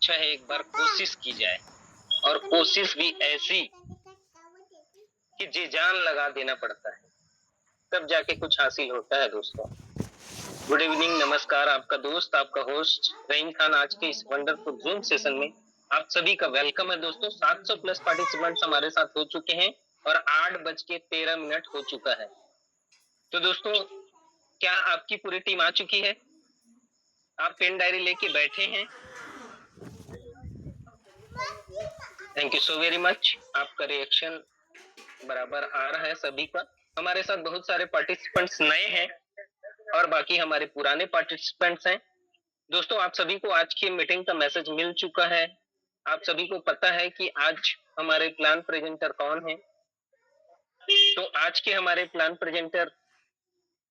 अच्छा है एक बार कोशिश की जाए और कोशिश भी ऐसी कि जी जान लगा देना पड़ता है, तब जाके कुछ हासिल होता है दोस्तों। गुड इवनिंग, नमस्कार, आपका दोस्त, आपका होस्ट रहीम खान आज के इस वंडरफुल ज़ूम सेशन में आप सभी का वेलकम है दोस्तों। 700 प्लस पार्टिसिपेंट्स हमारे साथ हो चुके हैं और 8:13 हो चुका है। तो दोस्तों, क्या आपकी पूरी टीम आ चुकी है? आप पेन डायरी लेके बैठे हैं? Thank you so very much. आपका रिएक्शन बराबर आ रहा है सभी का। हमारे साथ बहुत सारे पार्टिसिपेंट्स नए हैं और बाकी हमारे पुराने पार्टिसिपेंट्स हैं। दोस्तों, आप सभी को आज की मीटिंग का मैसेज मिल चुका है। आप सभी को पता है कि आज हमारे प्लान प्रेजेंटर कौन है। तो आज के हमारे प्लान प्रेजेंटर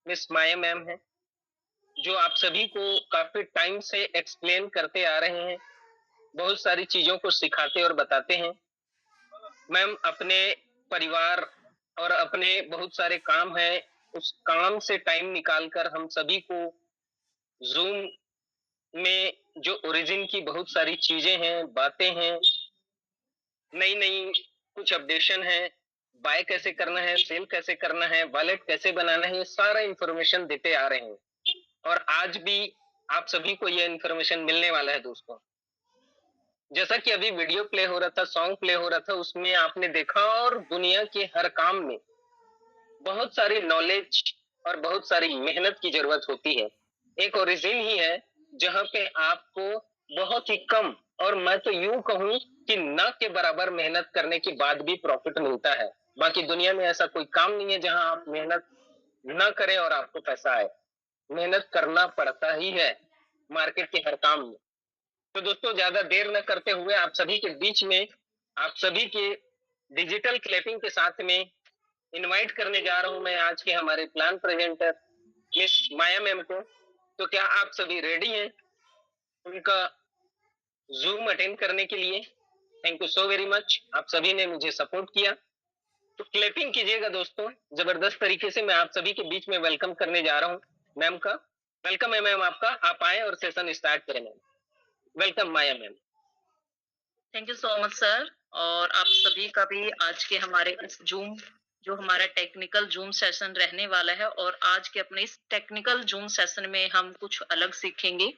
मिस माया मैम है, जो आप सभी को काफी टाइम से एक्सप्लेन करते आ रहे हैं, बहुत सारी चीजों को सिखाते और बताते हैं। मैम अपने परिवार और अपने बहुत सारे काम हैं, उस काम से टाइम निकालकर हम सभी को जूम में जो ओरिजिन की बहुत सारी चीजें हैं, बातें हैं, नई नई कुछ अपडेशन है, बाय कैसे करना है, सेल कैसे करना है, वॉलेट कैसे बनाना है, ये सारा इंफॉर्मेशन देते आ रहे हैं और आज भी आप सभी को ये इंफॉर्मेशन मिलने वाला है दोस्तों। जैसा कि अभी वीडियो प्ले हो रहा था, सॉन्ग प्ले हो रहा था, उसमें आपने देखा और दुनिया के हर काम में बहुत सारी नॉलेज और बहुत सारी मेहनत की जरूरत होती है। एक ओरिजिन ही है जहां पे आपको बहुत ही कम, और मैं तो यूं कहूं कि न के बराबर मेहनत करने के बाद भी प्रॉफिट मिलता है। बाकी दुनिया में ऐसा कोई काम नहीं है जहां आप मेहनत न करें और आपको पैसा आए। मेहनत करना पड़ता ही है मार्केट के हर काम में। तो दोस्तों, ज्यादा देर न करते हुए आप सभी के बीच में, आप सभी के डिजिटल क्लैपिंग के साथ में इनवाइट करने जा रहा हूं मैं आज के हमारे प्लान प्रेजेंटर मिस माया मैम को। तो क्या आप सभी रेडी हैं उनका जूम अटेंड करने के लिए? Thank you so very much, आप सभी ने मुझे सपोर्ट किया। तो क्लैपिंग कीजिएगा दोस्तों, जबरदस्त तरीके से मैं आप सभी के बीच में वेलकम करने जा रहा हूँ मैम का। वेलकम है मैम आपका, आप आए और सेशन स्टार्ट करें ma'am. Welcome Maya ma'am. Thank you so much sir. और आप सभी का भी आज के हमारे इस जूम, जो हमारा टेक्निकल जूम सेशन रहने वाला है, और आज के अपने इस टेक्निकल जूम सेशन में हम कुछ अलग सीखेंगे।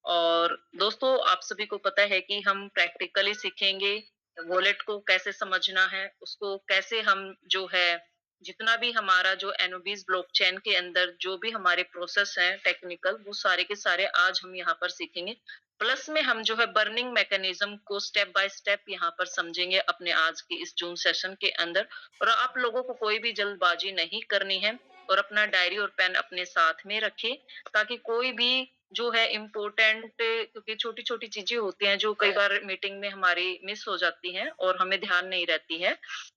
और दोस्तों, आप सभी को पता है कि हम प्रैक्टिकली सीखेंगे वॉलेट को कैसे समझना है, उसको कैसे हम जो है जितना भी हमारा जो एनोबीज ब्लॉकचेन के अंदर जो भी हमारे प्रोसेस हैं टेक्निकल, वो सारे के सारे आज हम यहाँ पर सीखेंगे। प्लस में हम जो है बर्निंग मैकेनिज्म को स्टेप बाय स्टेप यहाँ पर समझेंगे अपने आज के इस जूम सेशन के अंदर। और आप लोगों को कोई भी जल्दबाजी नहीं करनी है और अपना डायरी और पेन अपने साथ में रखें, ताकि कोई भी जो है इम्पोर्टेंट, क्योंकि छोटी छोटी चीजें होती हैं जो कई बार मीटिंग में हमारी मिस हो जाती हैं और हमें ध्यान नहीं रहती है।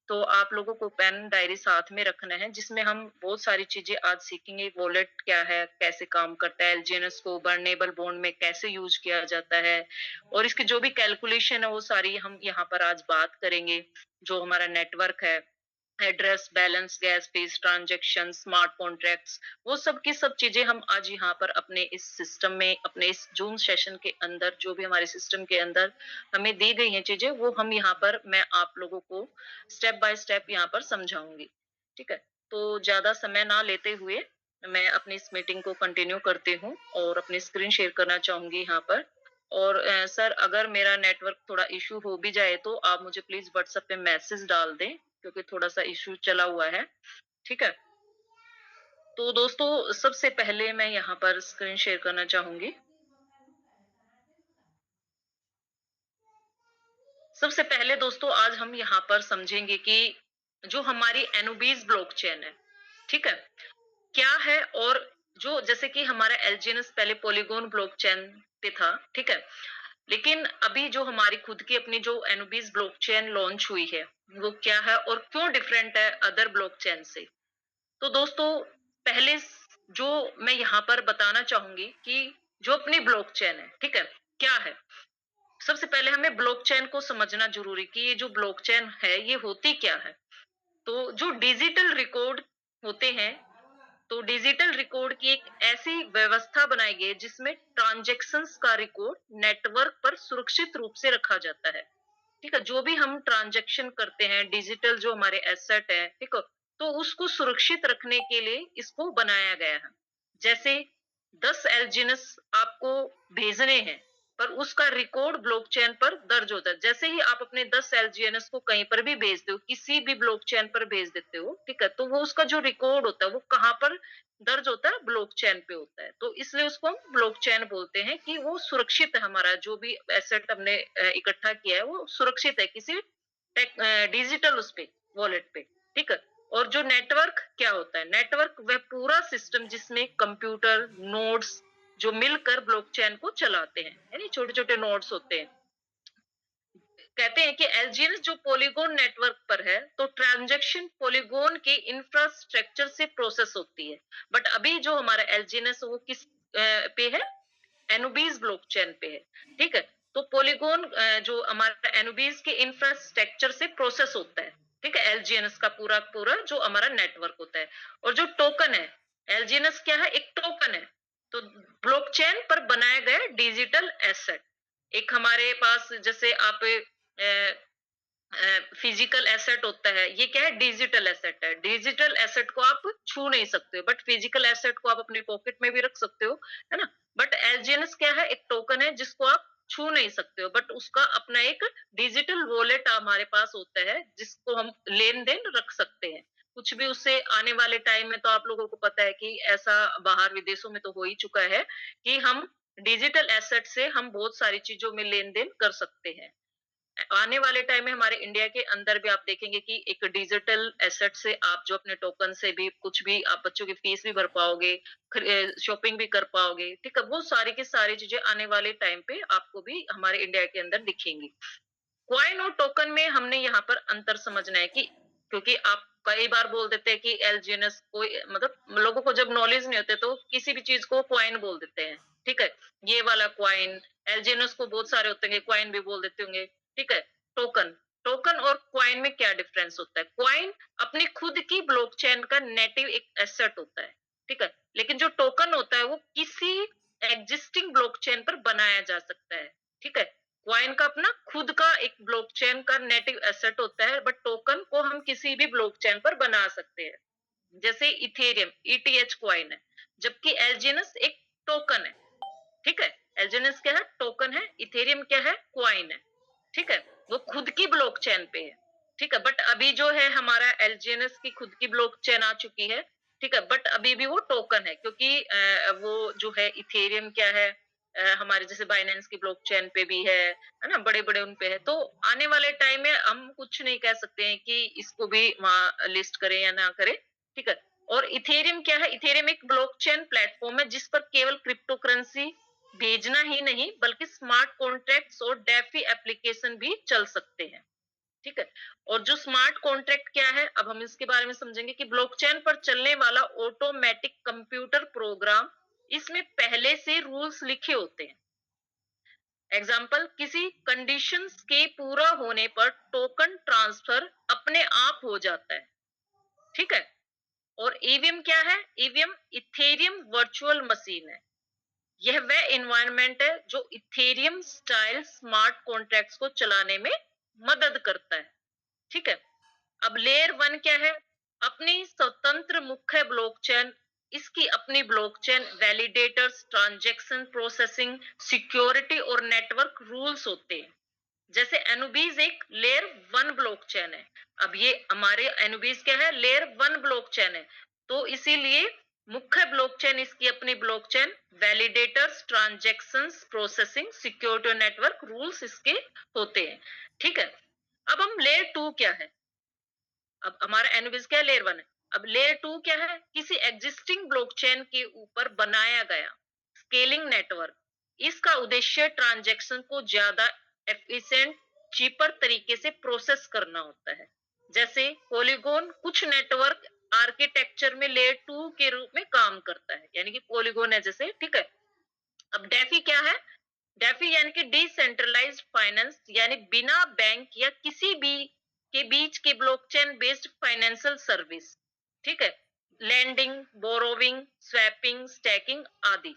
तो आप लोगों को पेन डायरी साथ में रखना है, जिसमें हम बहुत सारी चीजें आज सीखेंगे। वॉलेट क्या है, कैसे काम करता है, एलजीएनएस को बर्नेबल बॉन्ड में कैसे यूज किया जाता है, और इसकी जो भी कैलकुलेशन है वो सारी हम यहाँ पर आज बात करेंगे। जो हमारा नेटवर्क है, address, balance, gas fees, transaction, smart contracts, वो सब की सब चीजें हम आज यहाँ पर अपने इस सिस्टम में, अपने इस जूम सेशन के अंदर, जो भी हमारे सिस्टम के अंदर हमें दी गई हैं चीजें, वो हम यहाँ पर मैं आप लोगों को स्टेप बाय स्टेप यहाँ पर समझाऊंगी। ठीक है, तो ज्यादा समय ना लेते हुए मैं अपनी इस मीटिंग को कंटिन्यू करती हूँ और अपनी स्क्रीन शेयर करना चाहूंगी यहाँ पर। और सर, अगर मेरा नेटवर्क थोड़ा इशू हो भी जाए तो आप मुझे प्लीज व्हाट्सएप पे मैसेज डाल दें, क्योंकि थोड़ा सा इशू चला हुआ है। ठीक है, तो दोस्तों सबसे पहले मैं यहाँ पर स्क्रीन शेयर करना चाहूंगी। सबसे पहले दोस्तों आज हम यहाँ पर समझेंगे कि जो हमारी एनोबीज ब्लॉकचेन है, ठीक है, क्या है। और जो जैसे कि हमारा एलजीएनएस पहले पॉलीगॉन ब्लॉकचेन पे था, ठीक है, लेकिन अभी जो हमारी खुद की अपनी जो एनोबीज ब्लॉकचेन लॉन्च हुई है, वो क्या है और क्यों डिफरेंट है अदर ब्लॉकचेन से। तो दोस्तों, पहले जो मैं यहाँ पर बताना चाहूंगी कि जो अपनी ब्लॉकचेन है, ठीक है, क्या है। सबसे पहले हमें ब्लॉकचेन को समझना जरूरी कि ये जो ब्लॉकचेन है ये होती क्या है। तो जो डिजिटल रिकॉर्ड होते हैं, तो डिजिटल रिकॉर्ड की एक ऐसी व्यवस्था बनाई गई है जिसमें ट्रांजैक्शंस का रिकॉर्ड नेटवर्क पर सुरक्षित रूप से रखा जाता है। ठीक है, जो भी हम ट्रांजैक्शन करते हैं, डिजिटल जो हमारे एसेट है, ठीक है, तो उसको सुरक्षित रखने के लिए इसको बनाया गया है। जैसे 10 एलजीएनएस आपको भेजने हैं, पर उसका रिकॉर्ड ब्लॉकचेन पर दर्ज होता है। जैसे ही आप अपने 10 एलजीएनएस को कहीं पर भी भेजते हो, किसी भी ब्लॉकचेन पर भेज देते हो, ठीक है, तो वो उसका जो रिकॉर्ड होता है, वो कहाँ पर दर्ज होता है? ब्लॉकचेन पे होता है। तो इसलिए उसको हम ब्लॉकचेन बोलते हैं कि वो सुरक्षित है, हमारा जो भी एसेट हमने इकट्ठा किया है, वो सुरक्षित है किसी डिजिटल उस पे, वॉलेट पे, ठीक है। और जो नेटवर्क क्या होता है? नेटवर्क वह पूरा सिस्टम जिसमें कंप्यूटर, नोड्स जो मिलकर ब्लॉकचेन को चलाते हैं, यानी छोटे-छोटे नोड्स होते हैं। कहते हैं कि एलजीएनएस जो पॉलीगॉन नेटवर्क पर है, तो ट्रांजैक्शन पॉलीगॉन के इंफ्रास्ट्रक्चर से प्रोसेस होती है। बट अभी जो हमारा एलजीएनएस वो किस पे है? एनुबीज ब्लॉकचेन पे है, ठीक है। तो पॉलीगॉन जो हमारा एनुबीज के इंफ्रास्ट्रक्चर से प्रोसेस होता है, ठीक है, एलजीएनएस का पूरा पूरा जो हमारा नेटवर्क होता है। और जो टोकन है, एलजीएनएस क्या है? एक टोकन है। तो ब्लॉकचेन पर बनाया गया डिजिटल एसेट। एक हमारे पास जैसे आप फिजिकल एसेट होता है, ये क्या है? डिजिटल एसेट है। डिजिटल एसेट को आप छू नहीं सकते हो, बट फिजिकल एसेट को आप अपने पॉकेट में भी रख सकते हो, है ना। बट एलजीएनएस क्या है? एक टोकन है जिसको आप छू नहीं सकते हो, बट उसका अपना एक डिजिटल वॉलेट हमारे पास होता है जिसको हम लेन देन रख सकते हैं। कुछ भी उससे आने वाले टाइम में, तो आप लोगों को पता है कि ऐसा बाहर विदेशों में तो हो ही चुका है कि हम डिजिटल एसेट से हम बहुत सारी चीजों में लेन देन कर सकते हैं। आने वाले टाइम में हमारे इंडिया के अंदर भी आप देखेंगे कि एक डिजिटल एसेट से आप जो अपने टोकन से भी कुछ भी, आप बच्चों की फीस भी भर पाओगे, शॉपिंग भी कर पाओगे, ठीक है। वो सारी की सारी चीजें आने वाले टाइम पे आपको भी हमारे इंडिया के अंदर दिखेंगी। कॉइन और टोकन में हमने यहाँ पर अंतर समझना है कि, क्योंकि आप कई बार बोल देते हैं कि एलजीएनएस कोई, मतलब लोगों को जब नॉलेज नहीं होते तो किसी भी चीज को कॉइन बोल देते हैं, ठीक है। ये वाला कॉइन, एलजीएनएस को बहुत सारे होते हैं, कॉइन भी बोल देते होंगे, ठीक है। टोकन, टोकन और कॉइन में क्या डिफरेंस होता है? कॉइन अपनी खुद की ब्लॉकचेन का नेटिव एक एसेट होता है, ठीक है। लेकिन जो टोकन होता है वो किसी एग्जिस्टिंग ब्लॉकचेन पर बनाया जा सकता है, ठीक है। कॉइन का अपना खुद का एक ब्लॉकचेन का नेटिव एसेट होता है, बट टोकन को हम किसी भी ब्लॉकचेन पर बना सकते हैं। जैसे इथेरियम, ईटीएच कॉइन है, जबकि एलजीएनएस एक टोकन है, ठीक है। एलजीएनएस क्या है? टोकन है। इथेरियम क्या है? कॉइन है, ठीक है। वो खुद की ब्लॉकचेन पे है, ठीक है। बट अभी जो है हमारा एलजीएनएस की खुद की ब्लॉकचेन आ चुकी है, ठीक है। बट अभी भी वो टोकन है, क्योंकि वो जो है इथेरियम क्या है, हमारे जैसे बाइनेंस की ब्लॉकचेन पे भी है ना, बड़े बड़े उन पे है। तो आने वाले टाइम में हम कुछ नहीं कह सकते हैं कि इसको भी वहां लिस्ट करें या ना करें, ठीक है। और इथेरियम क्या है? इथेरियम एक ब्लॉकचेन प्लेटफॉर्म है जिस पर केवल क्रिप्टो करेंसी भेजना ही नहीं, बल्कि स्मार्ट कॉन्ट्रैक्ट्स और डेफी एप्लीकेशन भी चल सकते हैं, ठीक है। और जो स्मार्ट कॉन्ट्रैक्ट क्या है, अब हम इसके बारे में समझेंगे कि ब्लॉकचेन पर चलने वाला ऑटोमेटिक कंप्यूटर प्रोग्राम, इसमें पहले से रूल्स लिखे होते हैं। एग्जाम्पल, किसी कंडीशंस के पूरा होने पर टोकन ट्रांसफर अपने आप हो जाता है, ठीक है। और ईवीएम क्या है? ईवीएम इथेरियम वर्चुअल मशीन है। यह वह एनवायरनमेंट है जो इथेरियम स्टाइल स्मार्ट कॉन्ट्रैक्ट्स को चलाने में मदद करता है, ठीक है। अब लेयर वन क्या है? अपनी स्वतंत्र मुख्य ब्लॉकचेन, इसकी अपनी blockchain, validators, transaction processing, security और नेटवर्क रूल्स होते हैं। जैसे एनुबीज एक लेयर वन ब्लॉकचेन है। अब ये हमारे एनुबीज क्या है? लेयर वन ब्लॉकचेन है। तो इसीलिए मुख्य ब्लॉकचेन, इसकी अपनी blockchain, validators, transactions processing, security और नेटवर्क रूल्स इसके होते हैं, ठीक है। अब हम लेयर टू क्या है? अब हमारा एनुबिस क्या है? लेयर वन है। अब लेयर टू क्या है? किसी एग्जिस्टिंग ब्लॉकचेन के ऊपर बनाया गया स्केलिंग नेटवर्क। इसका उद्देश्य ट्रांजैक्शन को ज्यादा एफिशिएंट, चीपर तरीके से प्रोसेस करना होता है। जैसे पॉलीगॉन कुछ नेटवर्क आर्किटेक्चर में लेयर टू के रूप में काम करता है, यानी कि पॉलीगॉन है जैसे, ठीक है। अब डेफी क्या है? डेफी यानी कि डिसेंट्रलाइज्ड फाइनेंस, यानी बिना बैंक या किसी भी के बीच के ब्लॉकचेन बेस्ड फाइनेंशियल सर्विस, ठीक है। लैंडिंग, बोरोविंग, स्वैपिंग, स्टैकिंग आदि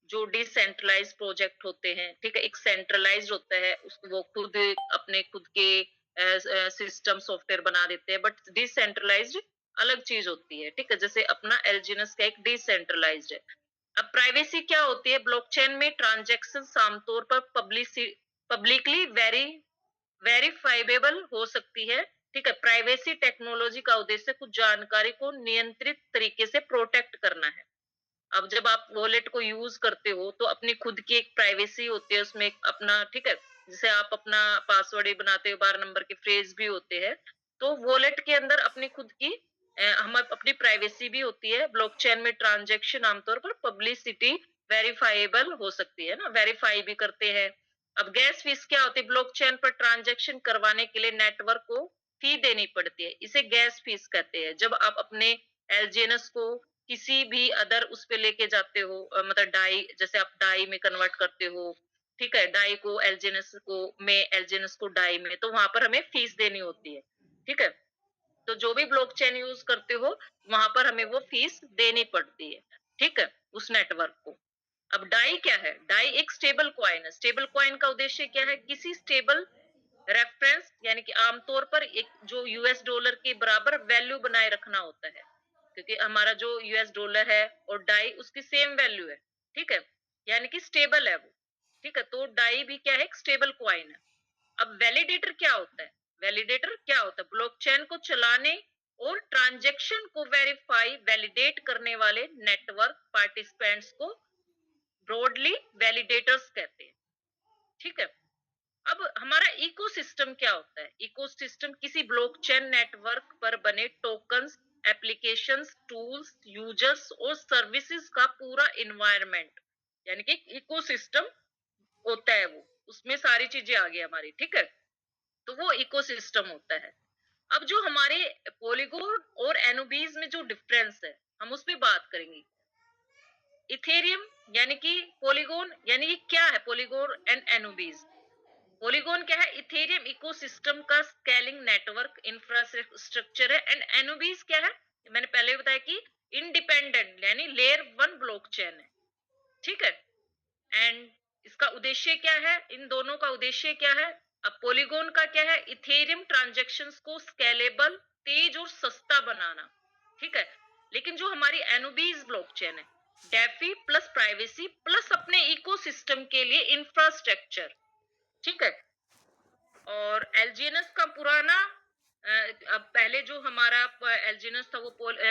जो डिसेंट्रलाइज्ड प्रोजेक्ट होते हैं, ठीक है? एक सेंट्रलाइज्ड होता है, वो खुद अपने खुद के सिस्टम सॉफ्टवेयर बना देते हैं, बट डिसेंट्रलाइज्ड अलग चीज होती है, ठीक है? जैसे अपना एलजीएनएस का एक डिसेंट्रलाइज्ड है। अब प्राइवेसी क्या होती है? ब्लॉकचेन में ट्रांजैक्शन आमतौर पर पब्लिकली वेरीफाइबेबल हो सकती है, ठीक है? प्राइवेसी टेक्नोलॉजी का उद्देश्य कुछ जानकारी को नियंत्रित तरीके से प्रोटेक्ट करना है। अब जब आप वॉलेट को यूज करते हो तो अपनी खुद की एक प्राइवेसी होती है, उसमें एक अपना, ठीक है? जैसे आप अपना पासवर्ड ही बनाते हो, 12 नंबर के फ्रेज भी होते हैं, तो वॉलेट के अंदर अपनी खुद की हम अपनी प्राइवेसी भी होती है। ब्लॉकचेन में ट्रांजैक्शन आमतौर पर पब्लिसिटी वेरीफाइबल हो सकती है ना, वेरीफाई भी करते हैं। अब गैस फीस क्या होती है? ब्लॉकचेन पर ट्रांजैक्शन करवाने के लिए नेटवर्क को फी देनी पड़ती है, इसे गैस फीस कहते हैं। जब आप अपने एलजीएनएस को किसी भी अदर उस पे लेके जाते हो, मतलब डाई, जैसे आप डाई में कन्वर्ट करते हो, ठीक है? डाई को एलजीएनएस को में, एलजीएनएस को डाई में, तो वहां पर हमें फीस देनी होती है, ठीक है? तो जो भी ब्लॉकचेन यूज करते हो वहां पर हमें वो फीस देनी पड़ती है, ठीक है? उस नेटवर्क को। अब डाई क्या है? डाई एक स्टेबल कॉइन है। स्टेबल कॉइन का उद्देश्य क्या है? किसी स्टेबल रेफरेंस, यानी कि आमतौर पर एक जो यूएस डॉलर के बराबर वैल्यू बनाए रखना होता है, क्योंकि हमारा जो यूएस डॉलर है और डाई उसकी सेम वैल्यू है, ठीक है? यानी कि स्टेबल है वो, ठीक है? तो डाई भी क्या है? एक स्टेबल कॉइन है। अब वैलिडेटर क्या होता है? वैलिडेटर क्या होता है? ब्लॉकचेन को चलाने और ट्रांजैक्शन को वेरीफाई, वैलिडेट करने वाले नेटवर्क पार्टिसिपेंट्स को ब्रॉडली वैलिडेटर्स कहते हैं, ठीक है? अब हमारा इकोसिस्टम क्या होता है? इकोसिस्टम किसी ब्लॉकचेन नेटवर्क पर बने टोकन्स, एप्लीकेशंस, टूल्स, यूजर्स और सर्विसेज का पूरा एनवायरनमेंट, यानी कि इकोसिस्टम होता है वो। उसमें सारी चीजें आ गई हमारी, ठीक है? तो वो इकोसिस्टम होता है। अब जो हमारे पॉलीगोन और एनोबीज में जो डिफरेंस है, हम उस पे बात करेंगे। इथेरियम यानी कि पॉलीगोन, यानी कि क्या है पॉलीगोन एंड एनोबीज? पॉलीगोन क्या है? इथेरियम इकोसिस्टम का स्केलिंग नेटवर्क इंफ्रास्ट्रक्चर है। एंड एनोबीज क्या है? मैंने पहले ही बताया कि इंडिपेंडेंट यानी लेयर वन ब्लॉकचेन है, ठीक है? एंड इसका उद्देश्य क्या है? इन दोनों का उद्देश्य क्या है? अब पॉलीगोन का क्या है? इथेरियम ट्रांजैक्शंस को स्केलेबल, तेज और सस्ता बनाना, ठीक है? लेकिन जो हमारी एनोबीज ब्लॉकचेन है, डेफी प्लस प्राइवेसी प्लस अपने इकोसिस्टम के लिए इंफ्रास्ट्रक्चर, ठीक है? और एलजीएनएस का पुराना अब पहले जो हमारा एलजीएनएस था वो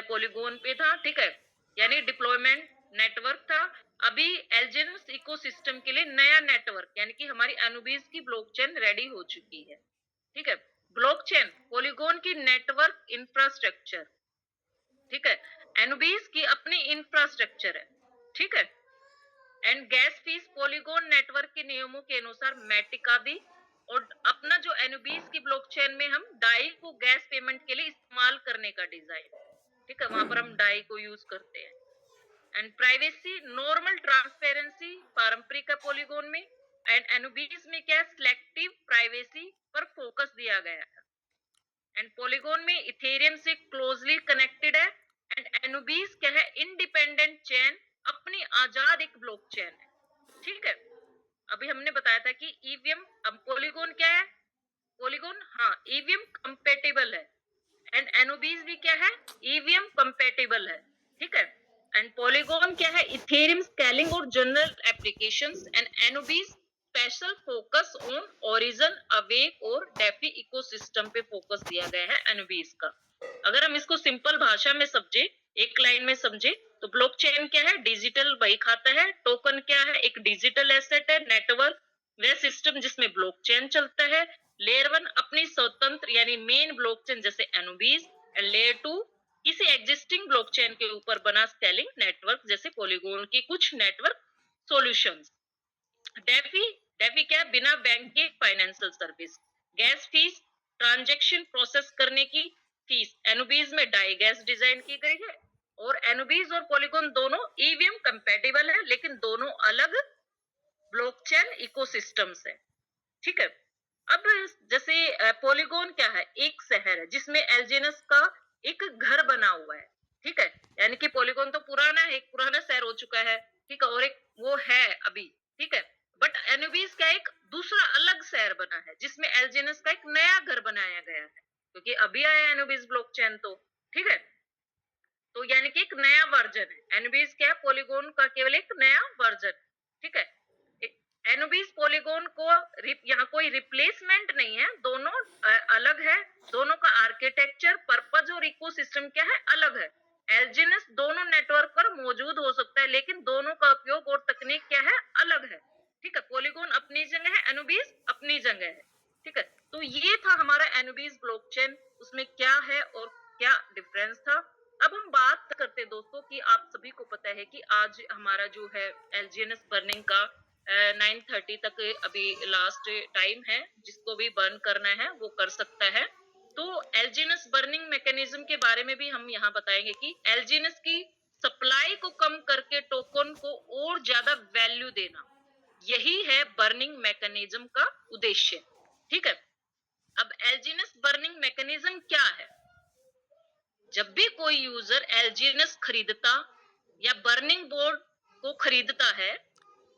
पॉलीगोन पे था, ठीक है? यानी डिप्लॉयमेंट नेटवर्क था। अभी एलजीएनएस इकोसिस्टम के लिए नया नेटवर्क, यानी कि हमारी अनुबीज की ब्लॉकचेन रेडी हो चुकी है, ठीक है? ब्लॉकचेन पॉलीगोन की नेटवर्क इंफ्रास्ट्रक्चर, ठीक है? एनुबीज की अपनी इंफ्रास्ट्रक्चर है, ठीक है? And gas fees polygon network के नियमों के अनुसार मैटिक आदि, और अपना जो एनुबीज की ब्लॉकचेन में हम डाई को गैस पेमेंट के लिए इस्तेमाल करने का डिजाइन, ठीक है? वहां पर हम डाई को यूज करते हैं। एंड प्राइवेसी नॉर्मल ट्रांसपेरेंसी पारंपरिक है पॉलीगोन में, एंड एनुबीज में क्या है? सिलेक्टिव प्राइवेसी पर फोकस दिया गया है। एंड पॉलीगोन में इथेरियम से क्लोजली कनेक्टेड है, एंड एनुबीज क्या है? इंडिपेंडेंट चेन, अपनी आजाद एक ब्लॉकचेन है, ठीक है? अभी हमने बताया था कि ईवीएम, अब पॉलीगोन क्या है? पॉलीगोन, हाँ, ईवीएम कंपेटेबल है। एंड एनोबीज भी क्या है? ईवीएम कंपेटेबल है, ठीक है? एंड पॉलीगोन क्या है? इथेरियम स्केलिंग और जनरल एप्लीकेशंस, एंड एनोबीज special focus on Origin, Awake और डेफी इकोसिस्टम पे फोकस दिया गया है एनोबीज का। अगर हम इसको सिंपल भाषा में समझे, एक लाइन में समझे, तो ब्लॉकचेन क्या है? डिजिटल बही खाता है। टोकन क्या है? एक डिजिटल एसेट है। नेटवर्क वह सिस्टम जिसमें ब्लॉकचेन चलता है। लेयर वन अपनी स्वतंत्र यानी मेन ब्लॉकचेन जैसे एनुबीज, एंड लेयर टू किसी एग्जिस्टिंग ब्लॉकचेन के ऊपर बना स्केलिंग नेटवर्क जैसे पॉलीगोन की कुछ नेटवर्क सॉल्यूशंस। डेफी, डेफी क्या है? बिना बैंक के financial service. Gas fees transaction process करने की फीस। एनुबीज में डाई गैस डिजाइन की गई है, और एनुबीज और पॉलीगोन दोनों ईवीएम कंपैटिबल है, लेकिन दोनों अलग ब्लॉकचेन इकोसिस्टम्स है, ठीक है? अब जैसे पॉलीगोन क्या है? एक शहर है जिसमें एल्जेनस का एक घर बना हुआ है, ठीक है, यानी कि पॉलीगॉन तो पुराना है, एक पुराना शहर हो चुका है, ठीक है, और एक वो है अभी, ठीक है। बट एनुबिस का एक दूसरा अलग शहर बना है जिसमें एल्जेनस का एक नया घर बनाया गया है, क्योंकि अभी आया एनुबिस ब्लॉकचेन, तो ठीक है। तो यानी कि एक नया वर्जन है एनुबिस, क्या पॉलीगॉन का केवल एक नया वर्जन, ठीक है। एनुबिस पॉलीगॉन को यहाँ कोई रिप्लेसमेंट नहीं है, दोनों अलग है, दोनों का आर्किटेक्चर, पर्पज और इकोसिस्टम क्या है, अलग है। एल्जिनस दोनों नेटवर्क पर मौजूद हो सकता है, लेकिन दोनों का उपयोग और तकनीक क्या है, अलग है, ठीक है। पॉलीगॉन अपनी जगह है, एनुबिस अपनी जगह है, ठीक है। तो ये था हमारा एनुबिस ब्लॉकचेन, उसमें क्या है और क्या डिफरेंस था। अब हम बात करते हैं दोस्तों कि आप सभी को पता है कि आज हमारा जो है एलजीएनएस बर्निंग का 9:30 तक अभी लास्ट टाइम है, जिसको भी बर्न करना है वो कर सकता है। तो एलजीएनएस बर्निंग मैकेनिज्म के बारे में भी हम यहाँ बताएंगे कि एलजीएनएस की सप्लाई को कम करके टोकन को और ज्यादा वैल्यू देना, यही है बर्निंग मैकेनिज्म का उद्देश्य, ठीक है। अब एलजीएनएस बर्निंग मैकेनिज्म क्या है? जब भी कोई यूजर एलजीएनएस खरीदता या बर्निंग बोर्ड को खरीदता है,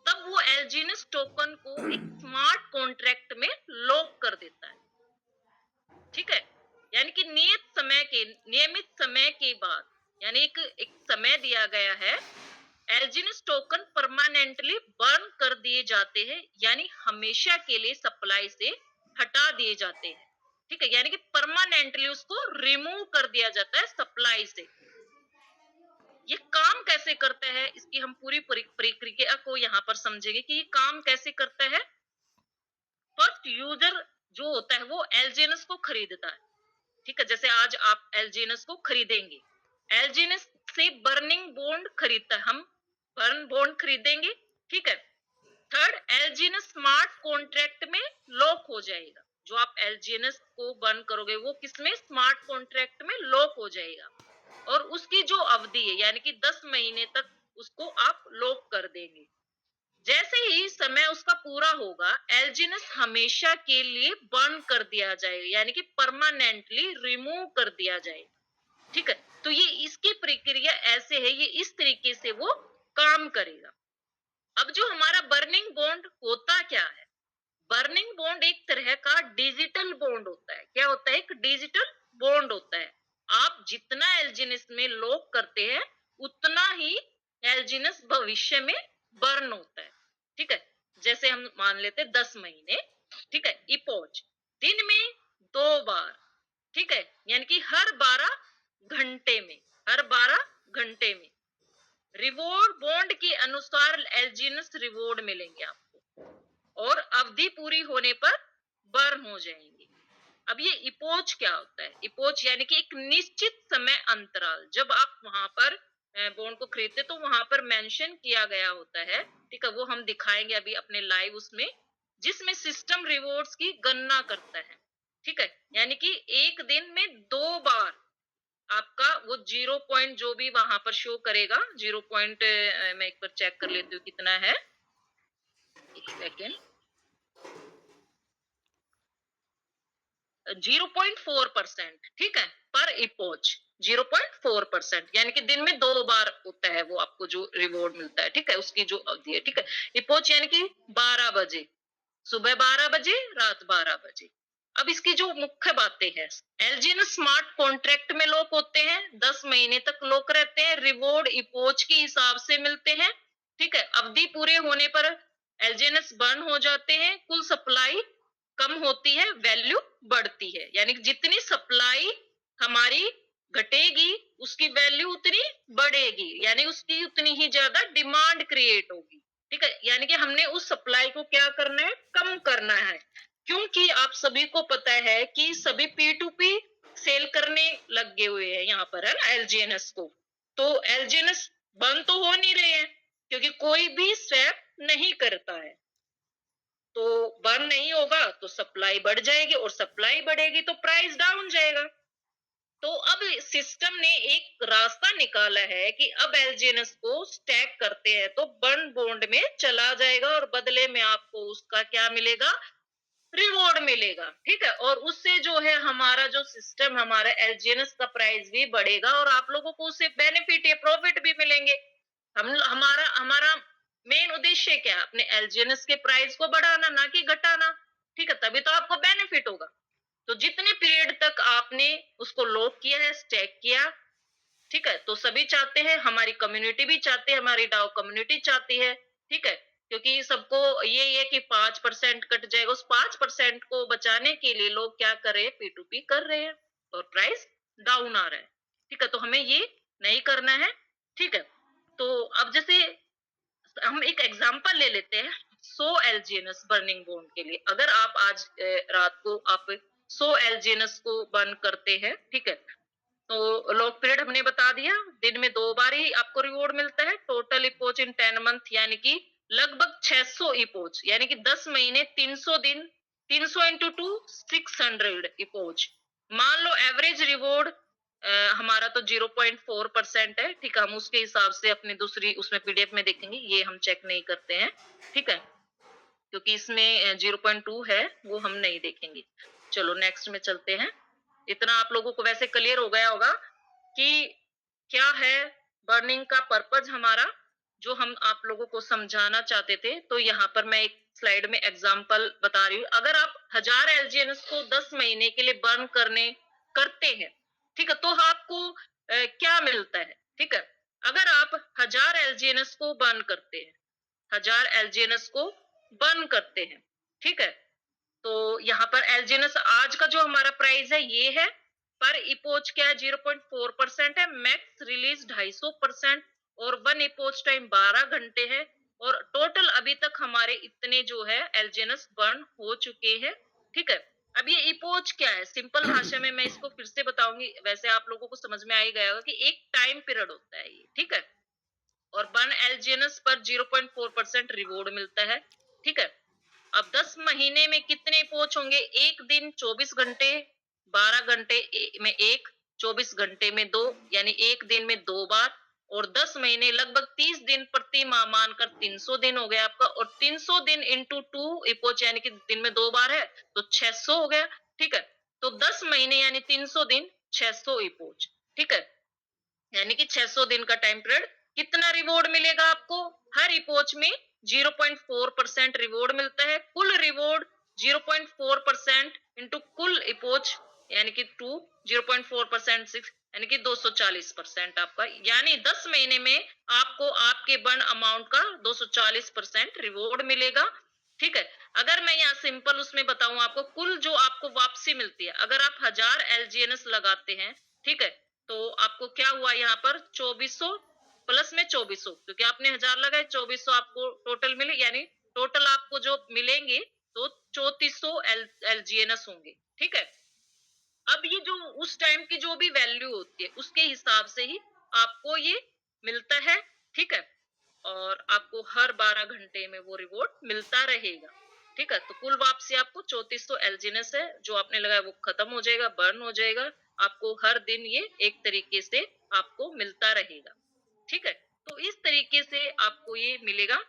तब वो एलजीएनएस टोकन को एक स्मार्ट कॉन्ट्रैक्ट में लॉक कर देता है, ठीक है। यानी कि नियमित समय के बाद, यानी एक समय दिया गया है, एलजीएनएस टोकन परमानेंटली बर्न कर दिए जाते हैं, यानी हमेशा के लिए सप्लाई से हटा दिए जाते हैं, ठीक है। यानी कि परमानेंटली उसको रिमूव कर दिया जाता है सप्लाई से। ये काम कैसे करता है, इसकी हम पूरी प्रक्रिया को यहाँ पर समझेंगे कि ये काम कैसे करता है। फर्स्ट यूजर जो होता है वो एलजीएनएस को खरीदता है, ठीक है। जैसे आज आप एलजीएनएस को खरीदेंगे, एलजीएनएस से बर्निंग बॉन्ड खरीदता है, हम बर्न बॉन्ड खरीदेंगे, ठीक है। थर्ड, एलजीएनएस स्मार्ट कॉन्ट्रैक्ट में लॉक हो जाएगा। जो आप एलजीएनएस को बर्न करोगे वो किसमें, स्मार्ट कॉन्ट्रैक्ट में लॉक हो जाएगा, और उसकी जो अवधि है यानी कि 10 महीने तक उसको आप लॉक कर देंगे। जैसे ही समय उसका पूरा होगा, एलजीएनएस हमेशा के लिए बर्न कर दिया जाएगा, यानी कि परमानेंटली रिमूव कर दिया जाएगा, ठीक है। तो ये इसकी प्रक्रिया ऐसे है, ये इस तरीके से वो काम करेगा। अब जो हमारा बर्निंग बॉन्ड होता क्या है? बर्निंग बॉन्ड एक तरह का डिजिटल बॉन्ड होता है। क्या होता है? एक डिजिटल बॉन्ड होता है। आप जितना एलजीएनएस में लॉक करते हैं, उतना ही एलजीएनएस भविष्य में बर्न होता है, ठीक है। जैसे हम मान लेते हैं 10 महीने, ठीक है। इपोच दिन में 2 बार, ठीक है, यानी कि हर 12 घंटे में रिवॉर्ड बॉन्ड के अनुसार एलजीएनएस रिवॉर्ड मिलेंगे आपको, और अवधि पूरी होने पर बर्न हो जाएंगे। अब ये इपोच क्या होता है? इपोच यानी कि एक निश्चित समय अंतराल, जब आप वहां पर बॉन्ड को खरीदते तो वहां पर मेंशन किया गया होता है, ठीक है। वो हम दिखाएंगे अभी अपने लाइव उसमें, जिसमें सिस्टम रिवॉर्ड्स की गणना करता है, ठीक है। यानी कि एक दिन में 2 बार आपका वो 0 पॉइंट जो भी वहां पर शो करेगा, 0 पॉइंट मैं एक बार चेक कर लेती हूँ कितना है, एक सेकेंड, 0.4%, ठीक है, पर इपोच 0.4%, यानी कि दिन में 2 बार होता है वो आपको जो रिवॉर्ड मिलता है, ठीक है, उसकी जो अवधि है, ठीक है। इपोच यानी कि 12 बजे, सुबह 12 बजे, रात 12 बजे। अब इसकी जो मुख्य बातें हैं, एलजीएनएस स्मार्ट कॉन्ट्रैक्ट में लॉक होते हैं, 10 महीने तक लॉक रहते हैं, रिवॉर्ड इपोच के हिसाब से मिलते हैं, ठीक है। अवधि पूरे होने पर एलजीएनएस बर्न हो जाते हैं, कुल सप्लाई कम होती है, वैल्यू बढ़ती है, यानी कि जितनी सप्लाई हमारी घटेगी उसकी वैल्यू उतनी बढ़ेगी, यानी उसकी उतनी ही ज्यादा डिमांड क्रिएट होगी, ठीक है। यानी कि हमने उस सप्लाई को क्या करना है, कम करना है, क्योंकि आप सभी को पता है कि सभी P2P सेल करने लगे हुए हैं यहाँ पर, है ना, एलजीएनएस को। तो एलजीएनएस बंद तो हो नहीं रहे हैं, क्योंकि कोई भी स्वैप नहीं करता है, तो बर्न नहीं होगा तो सप्लाई बढ़ जाएगी, और सप्लाई बढ़ेगी तो प्राइस डाउन जाएगा। तो अब सिस्टम ने एक रास्ता निकाला है कि अब एलजीएनएस को स्टैक करते हैं तो बर्न बॉन्ड में चला जाएगा, और बदले में आपको उसका क्या मिलेगा, रिवॉर्ड मिलेगा, ठीक है। और उससे जो है हमारा जो सिस्टम, हमारा एलजीएनएस का प्राइस भी बढ़ेगा और आप लोगों को उससे बेनिफिट या प्रॉफिट भी मिलेंगे। हम हमारा हमारा मेन उद्देश्य क्या है? अपने एलजीएनएस के प्राइस को बढ़ाना, ना कि घटाना, ठीक है। तभी तो आपको बेनिफिट होगा। तो जितने पीरियड तक आपने उसको लॉक किया है, स्टैक किया, ठीक है, तो सभी चाहते हैं, हमारी कम्युनिटी भी चाहती है, हमारी डाउ कम्युनिटी चाहती है, ठीक है, क्योंकि सबको ये है कि 5% कट जाएगा। उस 5% को बचाने के लिए लोग क्या कर रहे हैं? P2P कर रहे हैं और प्राइस डाउन आ रहा है, ठीक है। तो हमें ये नहीं करना है, ठीक है। तो अब जैसे हम एक एग्जांपल ले लेते हैं 100 एलजीएनएस बर्निंग बॉन्ड के लिए। अगर आप आज रात को आप 100 एलजीएनएस को बर्न करते हैं, ठीक है, तो लॉक पीरियड हमने बता दिया, दिन में 2 बार ही आपको रिवॉर्ड मिलता है। टोटल इपोच इन 10 मंथ यानी कि लगभग 600 इपोच, यानी कि 10 महीने 300 दिन, 300 इंटू 2 600 इपोच। मान लो एवरेज रिवॉर्ड हमारा तो 0.4% है, ठीक है। हम उसके हिसाब से अपनी दूसरी उसमें पीडीएफ में देखेंगे, ये हम चेक नहीं करते हैं, ठीक है, क्योंकि इसमें 0.2 है, वो हम नहीं देखेंगे। चलो नेक्स्ट में चलते हैं। इतना आप लोगों को वैसे क्लियर हो गया होगा कि क्या है बर्निंग का पर्पज हमारा, जो हम आप लोगों को समझाना चाहते थे। तो यहाँ पर मैं एक स्लाइड में एग्जांपल बता रही हूँ। अगर आप 1000 एलजीएनएस को 10 महीने के लिए बर्न करते हैं, ठीक है, तो आपको क्या मिलता है, ठीक है। अगर आप 1000 एलजीएनएस को बर्न करते हैं, 1000 एलजीएनएस को बर्न करते हैं, ठीक है, तो यहाँ पर एलजीएनएस आज का जो हमारा प्राइस है ये है। पर इपोच क्या है? 0.4% है। मैक्स रिलीज 250% और 1 इपोच टाइम 12 घंटे है। और टोटल अभी तक हमारे इतने जो है एलजीएनएस बर्न हो चुके हैं, ठीक है। अब ये इपोच क्या है? सिंपल भाषा में मैं इसको फिर से बताऊंगी, वैसे आप लोगों को समझ में आ ही गया होगा कि एक टाइम पीरियड होता है ये, ठीक है। और 1 एलजीएनएस पर 0.4% रिवॉर्ड मिलता है, ठीक है। अब 10 महीने में कितने पोच होंगे? एक दिन 24 घंटे, 12 घंटे में एक, 24 घंटे में दो, यानी एक दिन में 2 बार। और 10 महीने लगभग 30 दिन प्रति माह मानकर 300 दिन हो गया आपका। और 300 दिन इंटू 2 इपोच यानी कि दिन में 2 बार है तो 600 हो गया, ठीक है। तो 10 महीने यानी 300 दिन 600 इपोच, ठीक है, यानी कि 600 दिन का टाइम पीरियड। कितना रिवॉर्ड मिलेगा आपको? हर इपोच में 0.4% रिवॉर्ड मिलता है। कुल रिवॉर्ड 0.4% इंटू कुल इपोच यानी कि 2, 0.4% 6 यानी कि 240% आपका, यानी 10 महीने में आपको आपके बर्न अमाउंट का 240% रिवॉर्ड मिलेगा, ठीक है। अगर मैं यहाँ सिंपल उसमें बताऊं आपको, कुल जो आपको वापसी मिलती है, अगर आप 1000 एलजीएनएस लगाते हैं, ठीक है, तो आपको क्या हुआ यहाँ पर? 2400 प्लस में 2400, क्योंकि आपने 1000 लगाए, 2400 आपको टोटल मिले, यानी टोटल आपको जो मिलेंगे तो 3400 एलजीएनएस होंगे, ठीक है। अब ये जो उस टाइम की जो भी वैल्यू होती है उसके हिसाब से ही आपको ये मिलता है, ठीक है। और आपको हर 12 घंटे में वो रिवॉर्ड मिलता रहेगा, ठीक है। तो कुल वापसी आपको 3400 एलजीएनएस है जो आपने लगाया वो खत्म हो जाएगा, बर्न हो जाएगा। आपको हर दिन ये एक तरीके से आपको मिलता रहेगा, ठीक है। तो इस तरीके से आपको ये मिलेगा।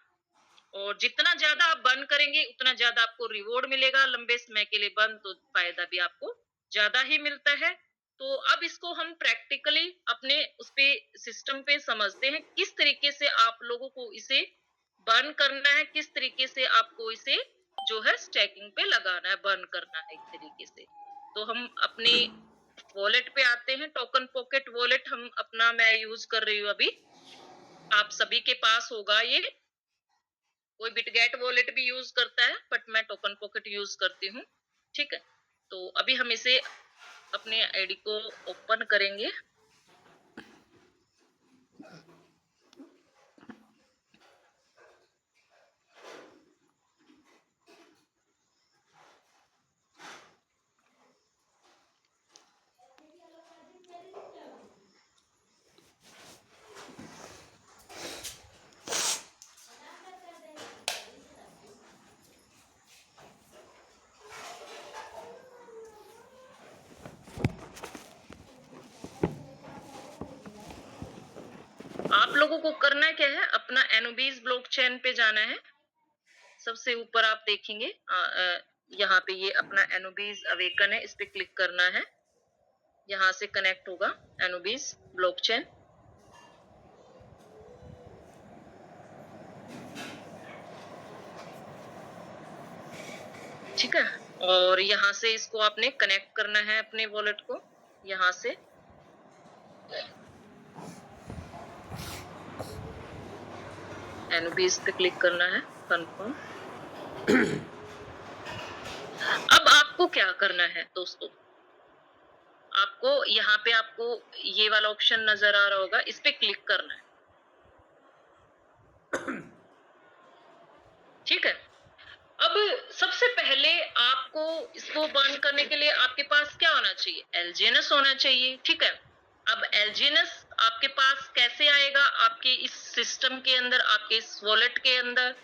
और जितना ज्यादा आप बर्न करेंगे उतना ज्यादा आपको रिवॉर्ड मिलेगा। लंबे समय के लिए बर्न तो फायदा भी आपको ज्यादा ही मिलता है। तो अब इसको हम प्रैक्टिकली अपने उस पे सिस्टम पे समझते हैं, किस तरीके से आप लोगों को इसे बर्न करना है, किस तरीके से आपको इसे जो है स्टैकिंग पे लगाना है, बर्न करना है एक तरीके से। तो हम अपने वॉलेट पे आते हैं। टोकन पॉकेट वॉलेट हम अपना मैं यूज कर रही हूँ अभी, आप सभी के पास होगा ये। कोई बिटगेट वॉलेट भी यूज करता है, बट मैं टोकन पॉकेट यूज करती हूँ, ठीक है। तो अभी हम इसे अपने आईडी को ओपन करेंगे। आप लोगों को करना क्या है? अपना एनोबीज ब्लॉकचेन पे जाना है। सबसे ऊपर आप देखेंगे यहाँ पे ये अपना एनोबीज अवेकन है, इस पे क्लिक करना है। यहाँ से कनेक्ट होगा एनोबीज ब्लॉकचेन। ठीक है, और यहाँ से इसको आपने कनेक्ट करना है अपने वॉलेट को, यहाँ से एनोबीज पे क्लिक करना है, कंफर्म। अब आपको क्या करना है दोस्तों, आपको यहाँ पे आपको ये वाला ऑप्शन नजर आ रहा होगा, इस पे क्लिक करना है। ठीक है, अब सबसे पहले आपको इसको बंद करने के लिए आपके पास क्या होना चाहिए, एलजीएनएस होना चाहिए। ठीक है, अब एलजीएनएस आपके पास कैसे आएगा, आपके इस सिस्टम के अंदर, आपके इस वॉलेट के अंदर,